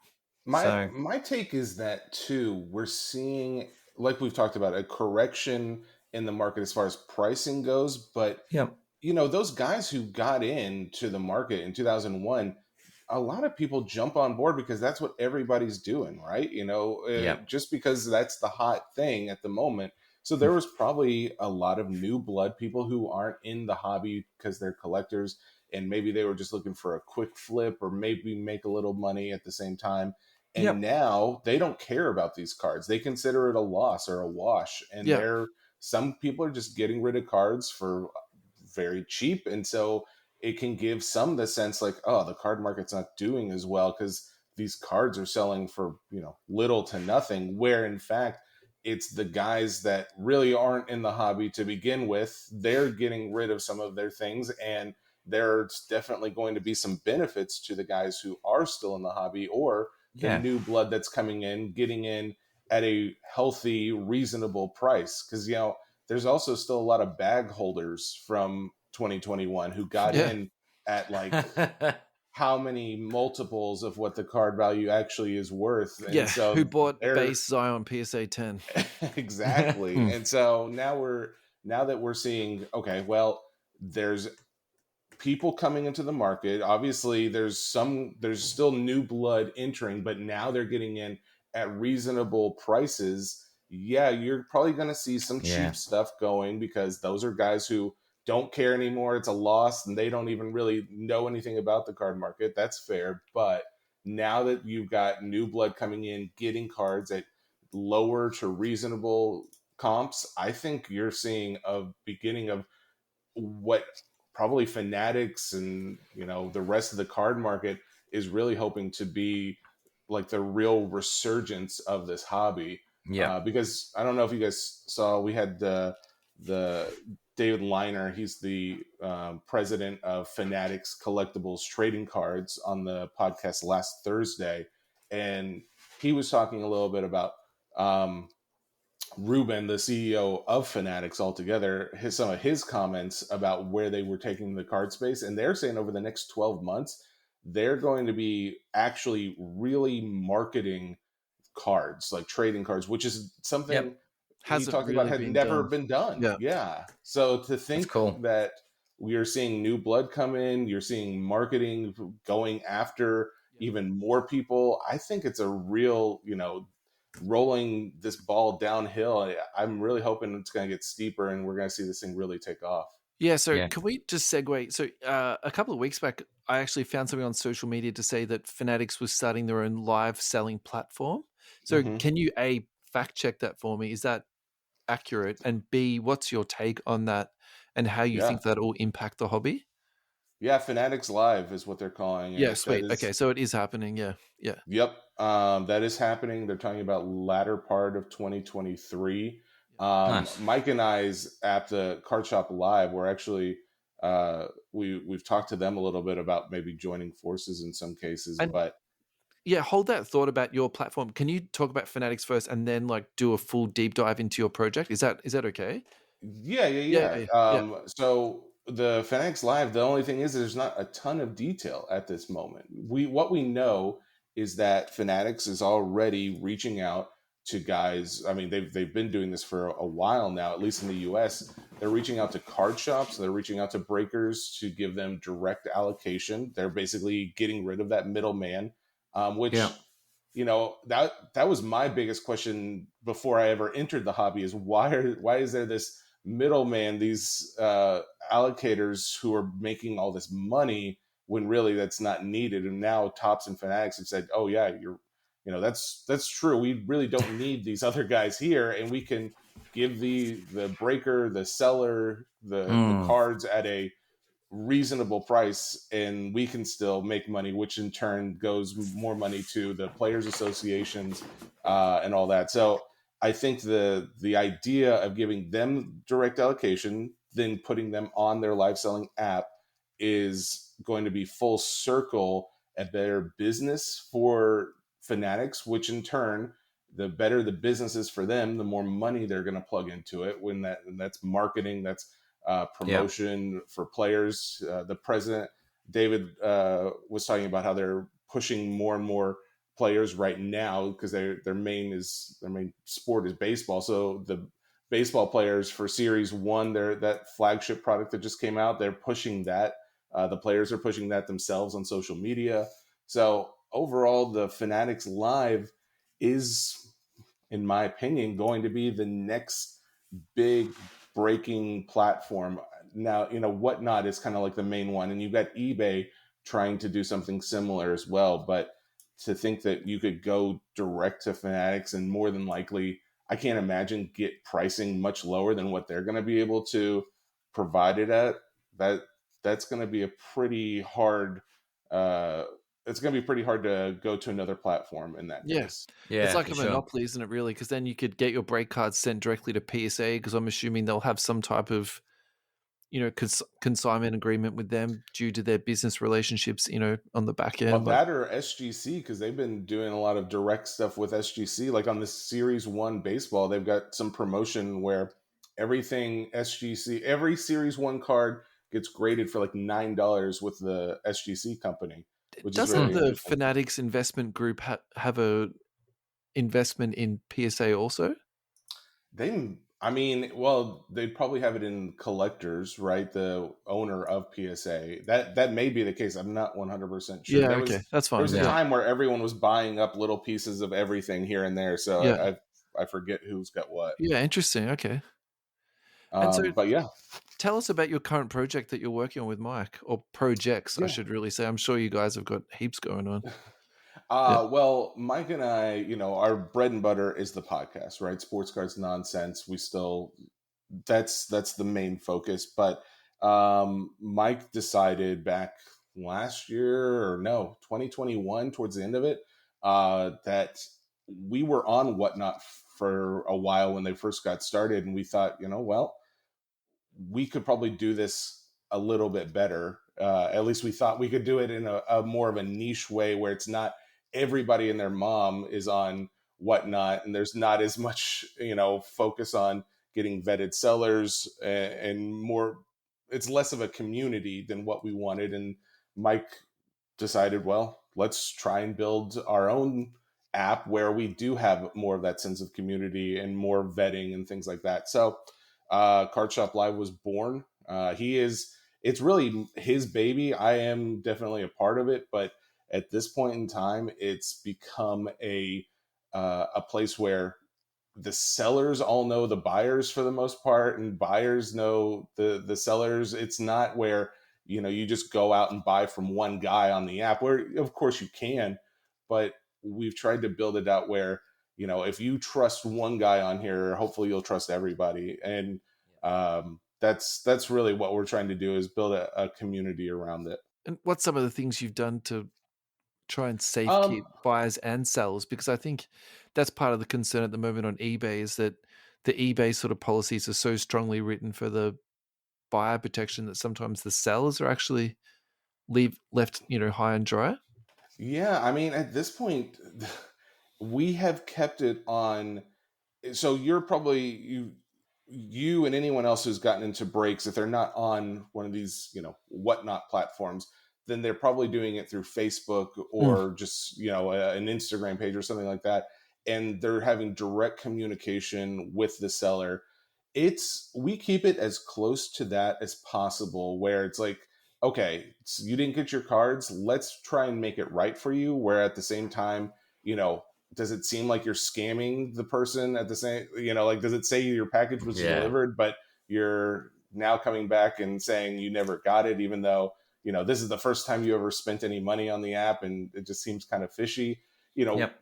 My So my take is that too. We're seeing, like we've talked about, a correction in the market as far as pricing goes, but yeah, those guys who got into the market in 2001, a lot of people jump on board because that's what everybody's doing, right? yeah, Just because that's the hot thing at the moment. So mm, there was probably a lot of new blood, people who aren't in the hobby because they're collectors and maybe they were just looking for a quick flip or maybe make a little money at the same time. yeah, And now they don't care about these cards. They consider it a loss or a wash. And yeah, some people are just getting rid of cards for very cheap, and so it can give some the sense like, oh, the card market's not doing as well because these cards are selling for little to nothing, where in fact it's the guys that really aren't in the hobby to begin with. They're getting rid of some of their things, and there's definitely going to be some benefits to the guys who are still in the hobby or the yeah, new blood that's coming in, getting in at a healthy, reasonable price. Because there's also still a lot of bag holders from 2021 who got yeah, in at like how many multiples of what the card value actually is worth. And yeah. Who so bought they're base Zion PSA 10? exactly. Mm, And so now that we're seeing, okay, well, there's people coming into the market. Obviously, there's still new blood entering, but now they're getting in at reasonable prices. yeah, you're probably going to see some Yeah. cheap stuff going because those are guys who don't care anymore. It's a loss and they don't even really know anything about the card market. That's fair. But now that you've got new blood coming in, getting cards at lower to reasonable comps, I think you're seeing a beginning of what probably Fanatics and the rest of the card market is really hoping to be like the real resurgence of this hobby. Yeah. Because I don't know if you guys saw, we had the David Liner. He's the president of Fanatics Collectibles Trading Cards on the podcast last Thursday, and he was talking a little bit about Ruben, the CEO of Fanatics altogether, some of his comments about where they were taking the card space. And they're saying over the next 12 months, they're going to be actually really marketing cards, like trading cards, which is something he Hasn't talked about really had been never done. been done. Yeah. Yeah. So to think cool. that we are seeing new blood come in, you're seeing marketing going after even more people, I think it's a real, rolling this ball downhill. I'm really hoping it's going to get steeper and we're going to see this thing really take off. Yeah, so Yeah. can we just segue? So a couple of weeks back, I actually found something on social media to say that Fanatics was starting their own live selling platform. So can you A, fact check that for me? Is that accurate? And B, what's your take on that and how you think that will impact the hobby? Yeah, Fanatics Live is what they're calling it. Yeah, sweet. Okay, so it is happening. Yeah. Yep, that is happening. They're talking about latter part of 2023. Nice. Mike and I's at the Card Shop Live, we're actually we've talked to them a little bit about maybe joining forces in some cases, but yeah, hold that thought about your platform. Can you talk about Fanatics first and then do a full deep dive into your project? Is that okay? Yeah. So the Fanatics Live, the only thing is there's not a ton of detail at this moment. What we know is that Fanatics is already reaching out to guys. I mean, they've been doing this for a while now, at least in the US. They're reaching out to card shops, they're reaching out to breakers to give them direct allocation. They're basically getting rid of that middleman, which that was my biggest question before I ever entered the hobby is why is there this middleman, these allocators who are making all this money when really that's not needed. And now Topps and Fanatics have said, oh yeah, that's true. We really don't need these other guys here, and we can give the breaker, the seller, the cards at a reasonable price, and we can still make money, which in turn goes more money to the players associations and all that. So I think the idea of giving them direct allocation, then putting them on their live selling app is going to be full circle a better business for Fanatics, which in turn, the better the business is for them, the more money they're going to plug into it. When that's marketing, that's promotion for players. The president, David, was talking about how they're pushing more and more players right now because their main sport is baseball. So the baseball players for Series 1, that flagship product that just came out, they're pushing that. The players are pushing that themselves on social media. So overall, the Fanatics Live is, in my opinion, going to be the next big breaking platform. Now, Whatnot is kind of like the main one, and you've got eBay trying to do something similar as well. But to think that you could go direct to Fanatics and more than likely, I can't imagine, get pricing much lower than what they're going to be able to provide it at, that's going to be a pretty hard it's going to be pretty hard to go to another platform in that case. Yeah, it's like a monopoly, isn't it, really? Because then you could get your break cards sent directly to PSA, because I'm assuming they'll have some type of, consignment agreement with them due to their business relationships, on the back end. Well, that or SGC, because they've been doing a lot of direct stuff with SGC. Like on this Series 1 baseball, they've got some promotion where everything SGC, every Series 1 card gets graded for like $9 with the SGC company. Which doesn't the Fanatics investment group have a investment in PSA also? They'd probably have it in collectors, right? The owner of PSA. That may be the case. I'm not 100% sure. Yeah, that's fine. There was a time where everyone was buying up little pieces of everything here and there. So I forget who's got what. Yeah, interesting. Okay. And so But yeah. tell us about your current project that you're working on with Mike, or projects, I Yeah. should really say. I'm sure you guys have got heaps going on. Yeah. Well, Mike and I, our bread and butter is the podcast, right? Sports Cards Nonsense. We still, that's the main focus. But Mike decided back last year, or no, 2021, towards the end of it, that we were on Whatnot for a while when they first got started. And we thought, well, we could probably do this a little bit better. At least we thought we could do it in a more of a niche way where it's not everybody and their mom is on Whatnot, and there's not as much, focus on getting vetted sellers and more. It's less of a community than what we wanted. And Mike decided, well, let's try and build our own app where we do have more of that sense of community and more vetting and things like that. So Card Shop Live was born. It's really his baby. I am definitely a part of it, but at this point in time, it's become a place where the sellers all know the buyers for the most part, and buyers know the sellers. It's not where, you just go out and buy from one guy on the app, where of course you can, but we've tried to build it out where, if you trust one guy on here, hopefully you'll trust everybody. And that's really what we're trying to do, is build a community around it. And what's some of the things you've done to try and safekeep buyers and sellers? Because I think that's part of the concern at the moment on eBay, is that the eBay sort of policies are so strongly written for the buyer protection that sometimes the sellers are actually left high and dry. Yeah, I mean, at this point, we have kept it on. So you're probably you and anyone else who's gotten into breaks, if they're not on one of these, Whatnot platforms, then they're probably doing it through Facebook or just, an Instagram page or something like that. And they're having direct communication with the seller. We keep it as close to that as possible, where it's like, okay, so you didn't get your cards, let's try and make it right for you. Where at the same time, does it seem like you're scamming the person at the same, does it say your package was delivered, but you're now coming back and saying you never got it, even though, this is the first time you ever spent any money on the app, and it just seems kind of fishy.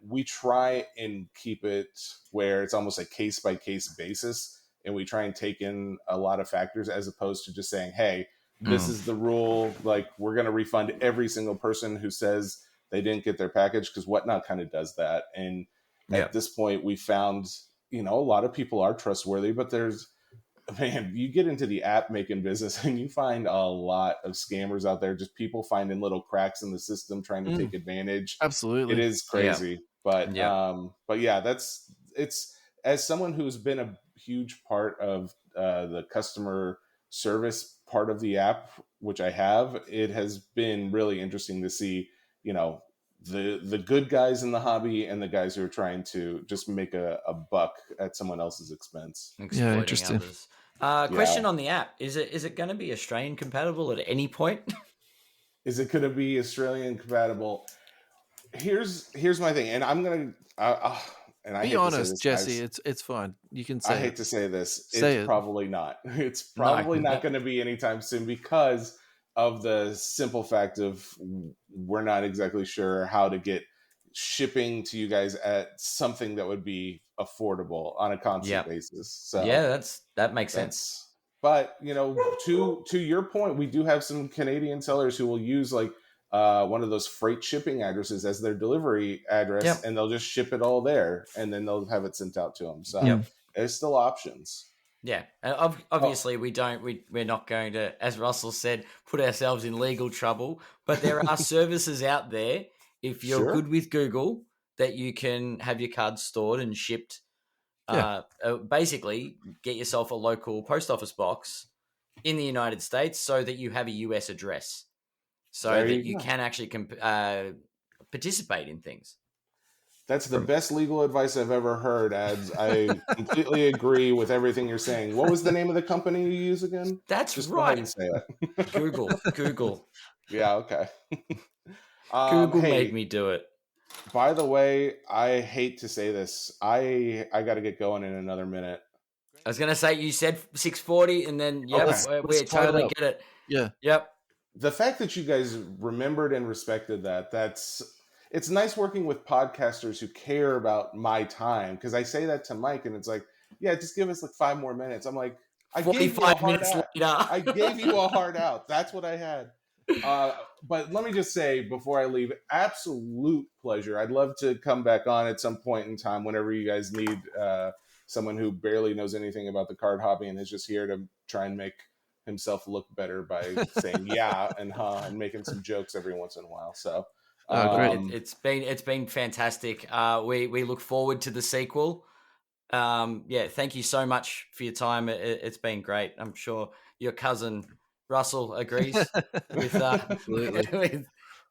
We try and keep it where it's almost a case by case basis, and we try and take in a lot of factors, as opposed to just saying, hey, this is the rule. Like, we're going to refund every single person who says they didn't get their package, because Whatnot kind of does that. And at this point, we found, a lot of people are trustworthy, but you get into the app making business and you find a lot of scammers out there, just people finding little cracks in the system, trying to take advantage. Absolutely. It is crazy. But yeah, it's, as someone who's been a huge part of the customer service part of the app, which I have, it has been really interesting to see, the good guys in the hobby and the guys who are trying to just make a buck at someone else's expense. Yeah, interesting. Others. Question on the app: Is it going to be Australian compatible at any point? Is it going to be Australian compatible? Here's my thing, and I'm gonna and I be hate honest, to say this, Jesse. guys. It's fine. You can say. I hate to say this. Say It's probably not. It's probably not going to be anytime soon, because of the simple fact of we're not exactly sure how to get shipping to you guys at something that would be affordable on a constant basis. So that makes sense. But to your point, we do have some Canadian sellers who will use like one of those freight shipping addresses as their delivery address, and they'll just ship it all there, and then they'll have it sent out to them. So there's still options. Yeah, obviously we're not going to, as Russell said, put ourselves in legal trouble. But there are services out there, if you're good with Google, that you can have your cards stored and shipped. Basically, get yourself a local post office box in the United States so that you have a US address, so that you can actually participate in things. That's the best legal advice I've ever heard, Ads. I completely agree with everything you're saying. What was the name of the company you use again? That's just right. Go ahead and say it. Google. Yeah, okay. Google made me do it. By the way, I hate to say this. I got to get going in another minute. I was going to say, you said 6:40, and then, yep, Okay. we Let's tie it totally up. get it. Yeah. Yep. The fact that you guys remembered and respected it's nice working with podcasters who care about my time, because I say that to Mike and it's like, yeah, just give us like 5 more minutes. I'm like, I gave you a 45 hard minutes out. later. I gave you a hard out. That's what I had. But let me just say before I leave, absolute pleasure. I'd love to come back on at some point in time whenever you guys need someone who barely knows anything about the card hobby and is just here to try and make himself look better by saying yeah and huh and making some jokes every once in a while. So Great. It's been fantastic. We look forward to the sequel. Yeah, thank you so much for your time. It's been great. I'm sure your cousin Russell agrees with Absolutely.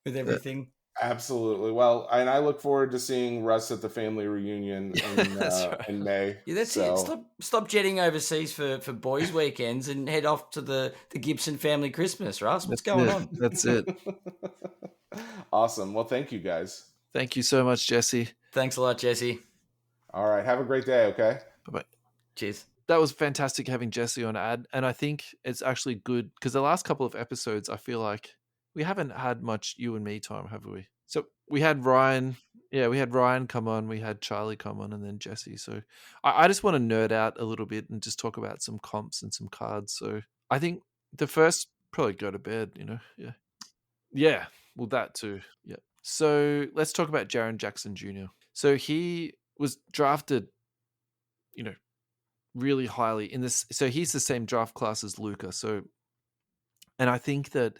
with everything. Absolutely. Well, and I look forward to seeing Russ at the family reunion That's right. in May. Yeah, that's So, it. Stop jetting overseas for boys' weekends and head off to the Gibson family Christmas, Russ. What's going on? That's it. Awesome. Well, thank you guys. Thank you so much, Jesse. Thanks a lot, Jesse. All right. Have a great day. Okay. Bye-bye. Cheers. That was fantastic having Jesse on ad, and I think it's actually good because the last couple of episodes, I feel like we haven't had much you and me time, have we? So we had Ryan, we had Ryan come on, we had Charlie come on, and then Jesse. So I just want to nerd out a little bit and just talk about some comps and some cards. So I think the first probably go to bed, yeah, well that too, yeah. So let's talk about Jaren Jackson Jr. So he was drafted, really highly in this. So he's the same draft class as Luka. So, and I think that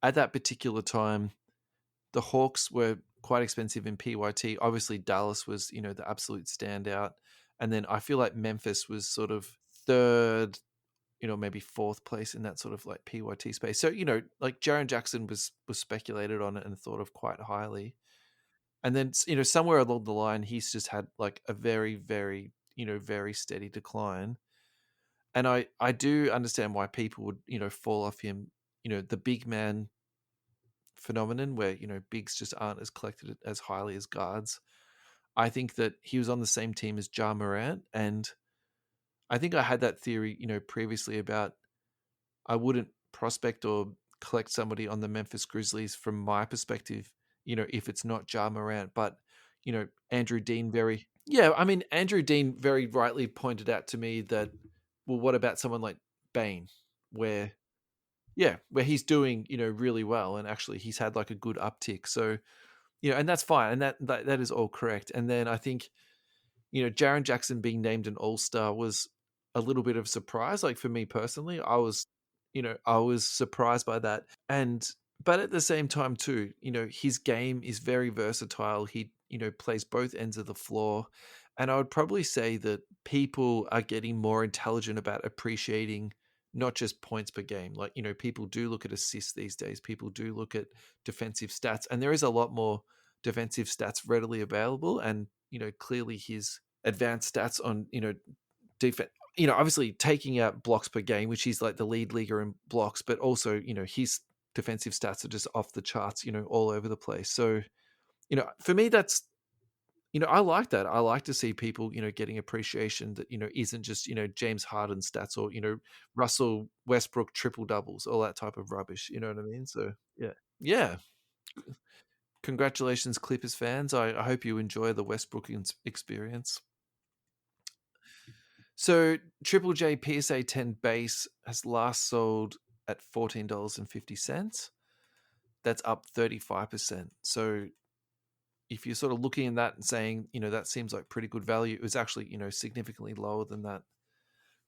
at that particular time, the Hawks were quite expensive in PYT. Obviously, Dallas was, the absolute standout. And then I feel like Memphis was sort of third, maybe fourth place in that sort of like PYT space. So, like Jaren Jackson was speculated on it and thought of quite highly. And then, somewhere along the line, he's just had like a very, very, very steady decline. And I do understand why people would, fall off him, the big man phenomenon where, bigs just aren't as collected as highly as guards. I think that he was on the same team as Ja Morant. And I think I had that theory, previously about I wouldn't prospect or collect somebody on the Memphis Grizzlies from my perspective, if it's not Ja Morant. But, Andrew Dean Andrew Dean very rightly pointed out to me that, well, what about someone like Bane, where he's doing, really well, and actually he's had like a good uptick. So, and that's fine, and that is all correct. And then I think, Jaren Jackson being named an All-Star was a little bit of a surprise. Like for me personally, I was surprised by that. But at the same time too, his game is very versatile. He, plays both ends of the floor. And I would probably say that people are getting more intelligent about appreciating not just points per game. Like, people do look at assists these days. People do look at defensive stats, and there is a lot more defensive stats readily available. And, clearly his advanced stats on, defense, obviously taking out blocks per game, which he's like the lead leaguer in blocks, but also, his defensive stats are just off the charts, all over the place. So, for me, that's, I like that. I like to see people, getting appreciation that, isn't just, James Harden stats or, Russell Westbrook triple doubles, all that type of rubbish. You know what I mean? So, yeah. Yeah. Congratulations, Clippers fans. I hope you enjoy the Westbrook experience. So Triple J PSA 10 base has last sold at $14.50. That's up 35%. So if you're sort of looking at that and saying, that seems like pretty good value, it was actually, significantly lower than that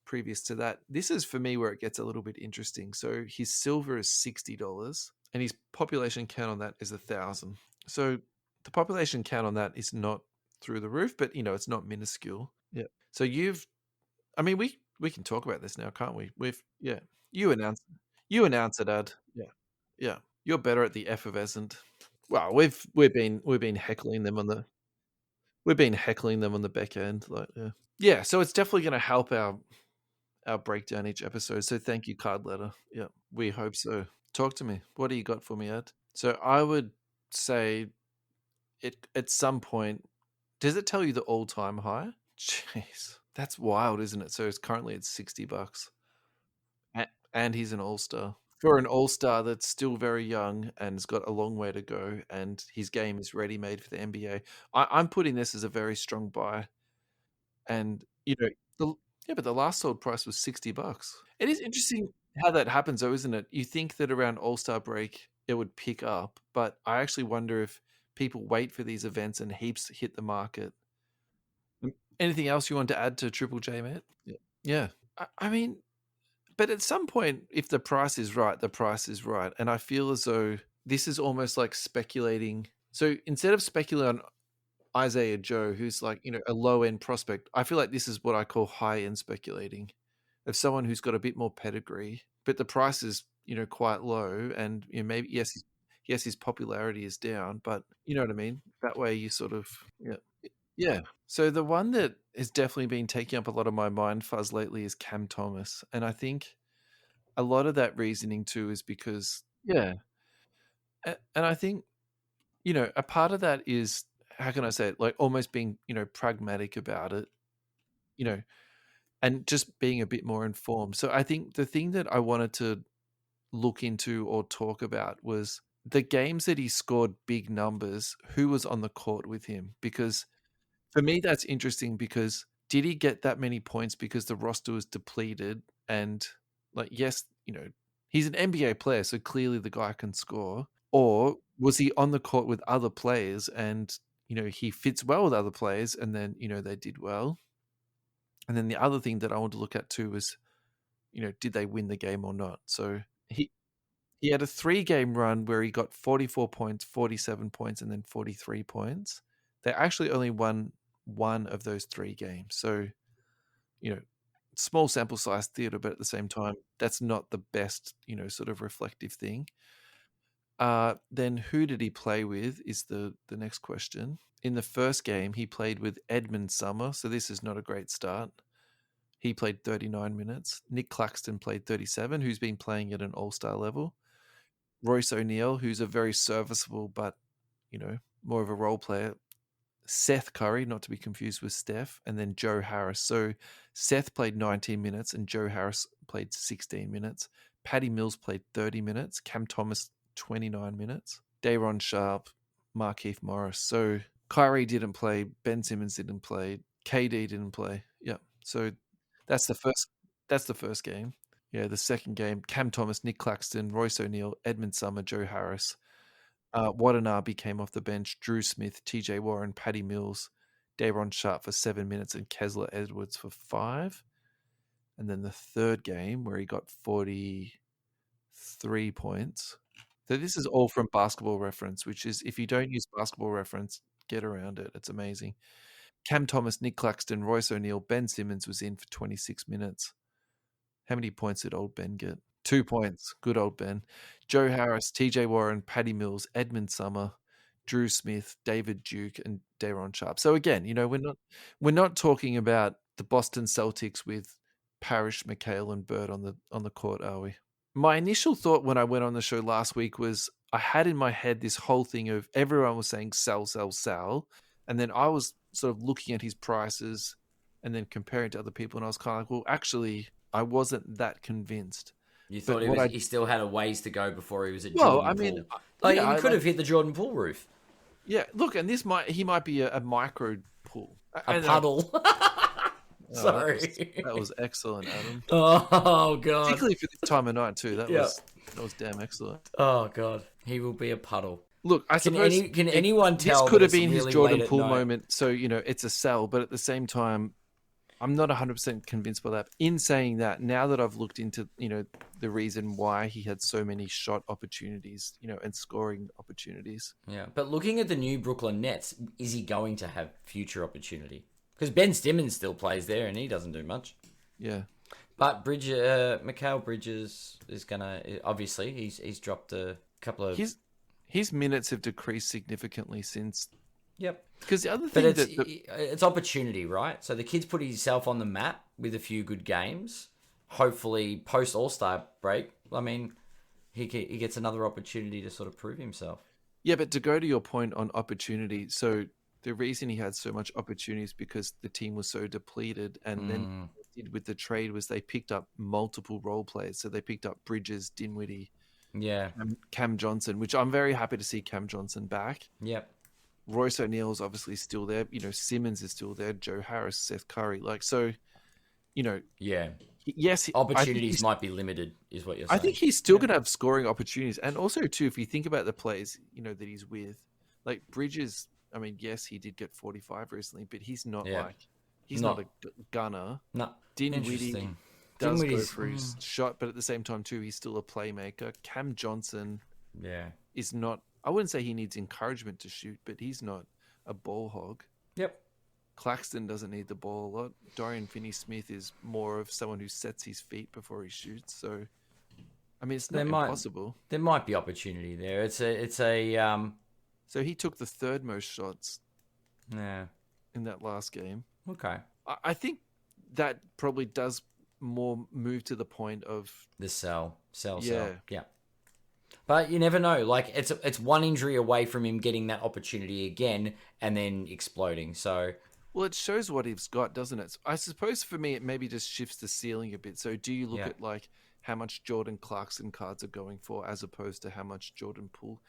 previous to that. This is for me where it gets a little bit interesting. So his silver is $60 and his population count on that is 1,000. So the population count on that is not through the roof, but it's not minuscule. Yeah. So we can talk about this now, can't we? You announce it, Ad. Yeah. You're better at the effervescent. Well, we've been heckling them on the back end, like yeah. So it's definitely going to help our breakdown each episode. So thank you, Card Letter. Yeah, we hope so. Talk to me. What do you got for me, Ed? So I would say at some point, does it tell you the all-time high? Jeez, that's wild, isn't it? So it's currently at $60, and he's an all-star. For an all-star that's still very young and has got a long way to go, and his game is ready-made for the NBA. I'm putting this as a very strong buy. And but the last sold price was $60. It is interesting how that happens, though, isn't it? You think that around All-Star break it would pick up, but I actually wonder if people wait for these events and heaps hit the market. Anything else you want to add to Triple J, mate? Yeah. I mean, but at some point, if the price is right, the price is right. And I feel as though this is almost like speculating. So instead of speculating on Isiah Joe, who's like, a low-end prospect, I feel like this is what I call high-end speculating, of someone who's got a bit more pedigree, but the price is, quite low. And maybe, yes, his popularity is down, but you know what I mean? That way you sort of, yeah. So the one that has definitely been taking up a lot of my mind fuzz lately is Cam.Thomas. And I think a lot of that reasoning too is because, and I think, a part of that is, how can I say it? Like almost being, pragmatic about it, and just being a bit more informed. So I think the thing that I wanted to look into or talk about was the games that he scored big numbers, who was on the court with him? Because for me, that's interesting, because did he get that many points because the roster was depleted? And like, yes, he's an NBA player, so clearly the guy can score. Or was he on the court with other players and, he fits well with other players, and then, they did well. And then the other thing that I want to look at too was, did they win the game or not? So he had a 3-game run where he got 44 points, 47 points, and then 43 points. They actually only won one of those 3 games. So, small sample size theater, but at the same time, that's not the best, sort of reflective thing. Then who did he play with is the next question. In the first game, he played with Edmund Summer, so this is not a great start. He played 39 minutes. Nick Claxton played 37, who's been playing at an all-star level. Royce O'Neal, who's a very serviceable but, more of a role player. Seth Curry, not to be confused with Steph, and then Joe Harris. So Seth played 19 minutes and Joe Harris played 16 minutes. Patty Mills played 30 minutes. Cam.Thomas, 29 minutes. Day'Ron Sharpe, Markieff Morris. So Kyrie didn't play. Ben Simmons didn't play. KD didn't play. Yeah. So that's the first game. Yeah, the second game, Cam.Thomas, Nick Claxton, Royce O'Neal, Edmund Summer, Joe Harris. Watanabe came off the bench. Drew Smith, TJ Warren, Patty Mills, Day'Ron Sharpe for 7 minutes, and Kessler Edwards for 5. And then the third game where he got 43 points. So this is all from Basketball Reference, which is, if you don't use Basketball Reference, get around it. It's amazing. Cam.Thomas, Nick Claxton, Royce O'Neal, Ben Simmons was in for 26 minutes. How many points did old Ben get? 2 points. Good old Ben. Joe Harris, TJ Warren, Patty Mills, Edmund Summer, Drew Smith, David Duke, and Day'Ron Sharpe. So again, we're not talking about the Boston Celtics with Parrish, McHale, and Bird on the court, are we? My initial thought when I went on the show last week was I had in my head this whole thing of everyone was saying sell, sell, sell, and then I was sort of looking at his prices and then comparing to other people, and I was kind of like, well, actually, I wasn't that convinced. You thought he still had a ways to go before he was at Well, Jordan Poole. He could have hit the Jordan Poole roof. Yeah, look, and he might be a micro pool. A puddle. Sorry. That was excellent, Adam. Oh, God. Particularly for this time of night, too. That was damn excellent. Oh, God. He will be a puddle. Look, I suppose... Can anyone tell this could have been really his Jordan Poole moment, so, it's a sell, but at the same time, I'm not 100% convinced by that. In saying that, now that I've looked into, the reason why he had so many shot opportunities, and scoring opportunities. Yeah, but looking at the new Brooklyn Nets, is he going to have future opportunity? Because Ben Simmons still plays there and he doesn't do much. Yeah. But Mikal Bridges is going to... Obviously, he's dropped a couple of... His minutes have decreased significantly since... Yep. Because the other thing it's opportunity, right? So the kid's put himself on the map with a few good games. Hopefully, post All-Star break, I mean, he gets another opportunity to sort of prove himself. Yeah, but to go to your point on opportunity, so the reason he had so much opportunity is because the team was so depleted, and then what they did with the trade was they picked up multiple role players. So they picked up Bridges, Dinwiddie, Yeah. Cam Johnson, which I'm very happy to see Cam Johnson back. Yep. Royce O'Neal's obviously still there. Simmons is still there. Joe Harris, Seth Curry. Yeah. Yes, Opportunities might be limited, is what you're saying. I think he's still going to have scoring opportunities. And also, too, if you think about the players, that he's with, like Bridges, I mean, yes, he did get 45 recently, but he's not he's not a gunner. No. Dinwiddie does go for his shot, but at the same time, too, he's still a playmaker. Cam Johnson is not, I wouldn't say he needs encouragement to shoot, but he's not a ball hog. Yep. Claxton doesn't need the ball a lot. Dorian Finney-Smith is more of someone who sets his feet before he shoots. So, I mean, it's not impossible. There might be opportunity there. It's a. So he took the third most shots. Yeah. In that last game. Okay. I think that probably does more move to the point of the sell. Yeah. But you never know. Like it's one injury away from him getting that opportunity again and then exploding. So. Well, it shows what he's got, doesn't it? I suppose for me, it maybe just shifts the ceiling a bit. So do you look at like how much Jordan Clarkson cards are going for as opposed to how much Jordan Poole?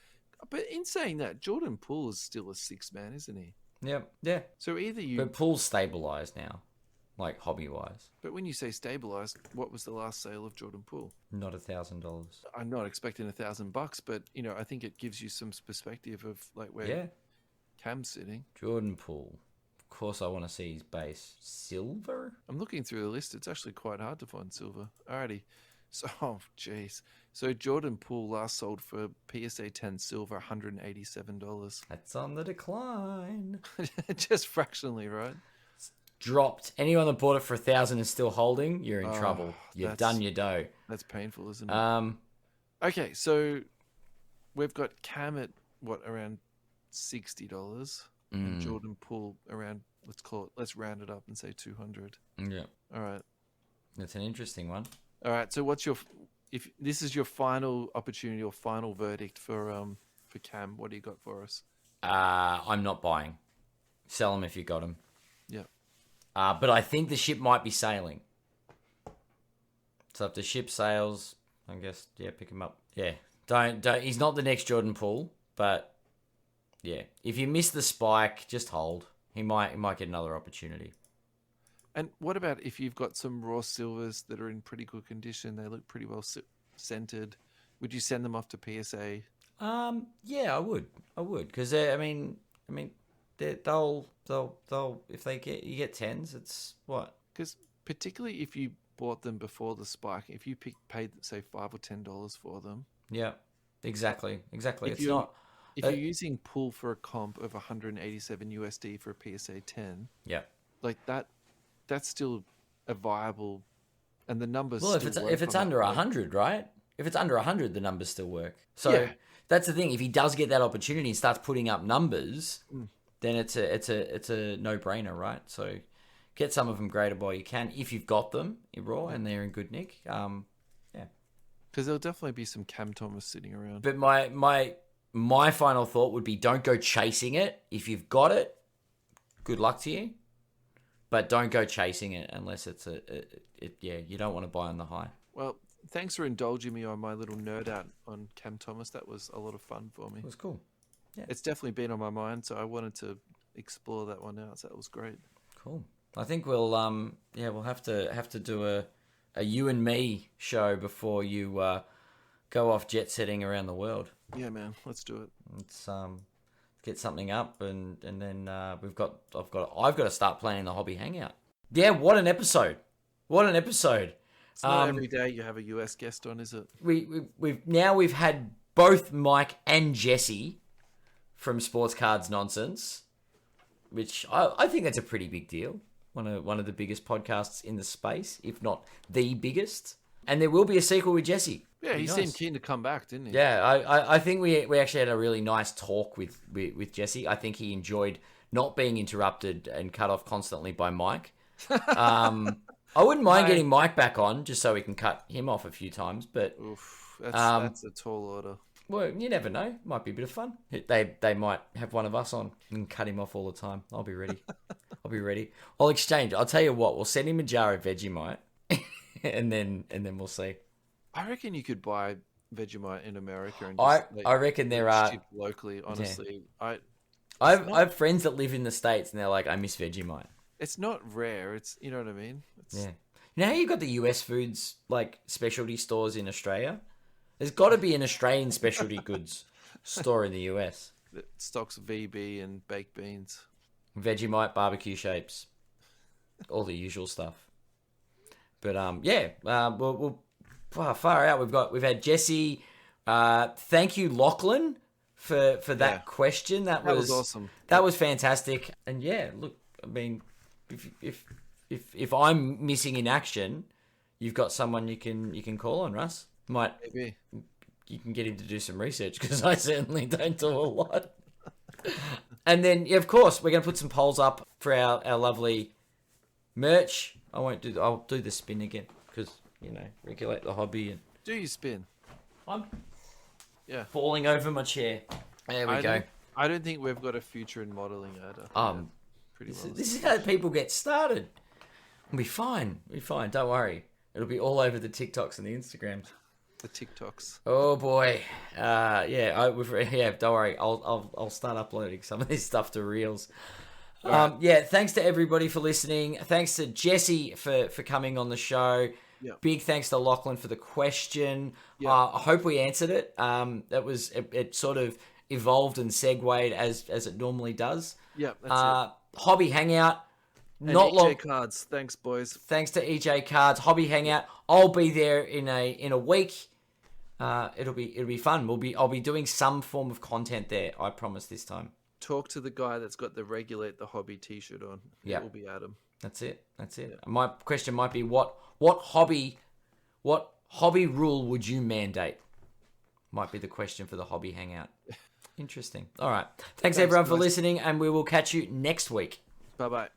But in saying that, Jordan Poole is still a six man, isn't he? Yep. Yeah. So either you... But Poole's stabilised now, like hobby-wise. But when you say stabilised, what was the last sale of Jordan Poole? Not $1,000. I'm not expecting $1,000, but, I think it gives you some perspective of like where Cam's sitting. Jordan Poole. Of course, I want to see his base. Silver? I'm looking through the list. It's actually quite hard to find silver. Alrighty. So, jeez. So Jordan Poole last sold for PSA 10 silver, $187. That's on the decline. Just fractionally, right? It's dropped. Anyone that bought it for $1,000 and still holding, you're in trouble. You've done your dough. That's painful, isn't it? Okay, so we've got Cam at around $60, and Jordan Poole around, let's round it up and say 200. Yeah. All right. That's an interesting one. All right. So if this is your final opportunity or final verdict for Cam, what do you got for us? I'm not buying. Sell them if you got them. Yeah. But I think the ship might be sailing. So if the ship sails, I guess, pick him up. Yeah. Don't. He's not the next Jordan Poole, but yeah, if you miss the spike, just hold. He might get another opportunity. And what about if you've got some raw silvers that are in pretty good condition? They look pretty well scented. Would you send them off to PSA? Yeah, I would, because they'll if you get 10s, it's what? Because particularly if you bought them before the spike, if you paid say $5 or $10 for them. Yeah, exactly. If you're using Pool for a comp of 187 USD for a PSA 10, like that's still a viable, and the numbers. Well, if it's under 100, right? If it's under 100, the numbers still work. So that's the thing. If he does get that opportunity and starts putting up numbers, then it's a no-brainer, right? So get some of them graded while you can, if you've got them in raw and they're in good nick. Because there'll definitely be some Cam Thomas sitting around. But my final thought would be, don't go chasing it. If you've got it, good luck to you. But don't go chasing it unless it's you don't want to buy on the high. Well, thanks for indulging me on my little nerd out on Cam Thomas. That was a lot of fun for me. It was cool. Yeah. It's definitely been on my mind, so I wanted to explore that one out. So that was great. Cool. I think we'll have to do a you and me show before you go off jet setting around the world. Yeah, man. Let's do it. Let's get something up, and then I've got to start planning the hobby hangout. Yeah, what an episode! It's not every day you have a US guest on, is it? We've had both Mike and Jesse from Sports Cards Nonsense, which I think that's a pretty big deal. One of the biggest podcasts in the space, if not the biggest. And there will be a sequel with Jesse. Yeah, he seemed keen to come back, didn't he? Yeah, I think we actually had a really nice talk with Jesse. I think he enjoyed not being interrupted and cut off constantly by Mike. I wouldn't mind getting Mike back on just so we can cut him off a few times. But that's a tall order. Well, you never know. Might be a bit of fun. They might have one of us on and cut him off all the time. I'll be ready. I'll exchange. I'll tell you what. We'll send him a jar of Vegemite, and then we'll see. I reckon you could buy Vegemite in America and I reckon there are ship locally. Honestly, I have friends that live in the States, and they're like, I miss Vegemite. It's not rare. It's, you know what I mean. Yeah. You know how you got the US foods like specialty stores in Australia? There's got to be an Australian specialty goods store in the US. That stocks VB and baked beans, Vegemite, barbecue shapes, all the usual stuff. But we'll far out. We've had Jesse. Thank you, Lachlan, for that question. That was awesome. That was fantastic. And yeah, look, I mean, if I'm missing in action, you've got someone you can call on, Russ. Maybe you can get him to do some research because I certainly don't do a lot. And then, of course, we're going to put some polls up for our lovely merch. I'll do the spin again because, regulate the hobby. And do you spin? I'm falling over my chair. There we go. I don't think we've got a future in modelling either. This is how people get started. We'll be fine. Don't worry. It'll be all over the TikToks and the Instagrams. The TikToks. Oh boy. Don't worry. I'll start uploading some of this stuff to Reels. Right. Thanks to everybody for listening. Thanks to Jesse for coming on the show. Yep. Big thanks to Lachlan for the question. Yep. I hope we answered it. It sort of evolved and segued as it normally does. Yeah, that's it. Hobby Hangout. And not EJ long Cards. Thanks, boys. Thanks to EJ Cards. Hobby Hangout. I'll be there in a week. It'll be fun. I'll be doing some form of content there. I promise this time. Talk to the guy that's got the Regulate the Hobby T-shirt on. Yeah, it will be Adam. That's it. Yeah. My question might be what hobby rule would you mandate? Might be the question for the Hobby Hangout. Interesting. All right. Thanks everyone for listening, and we will catch you next week. Bye-bye.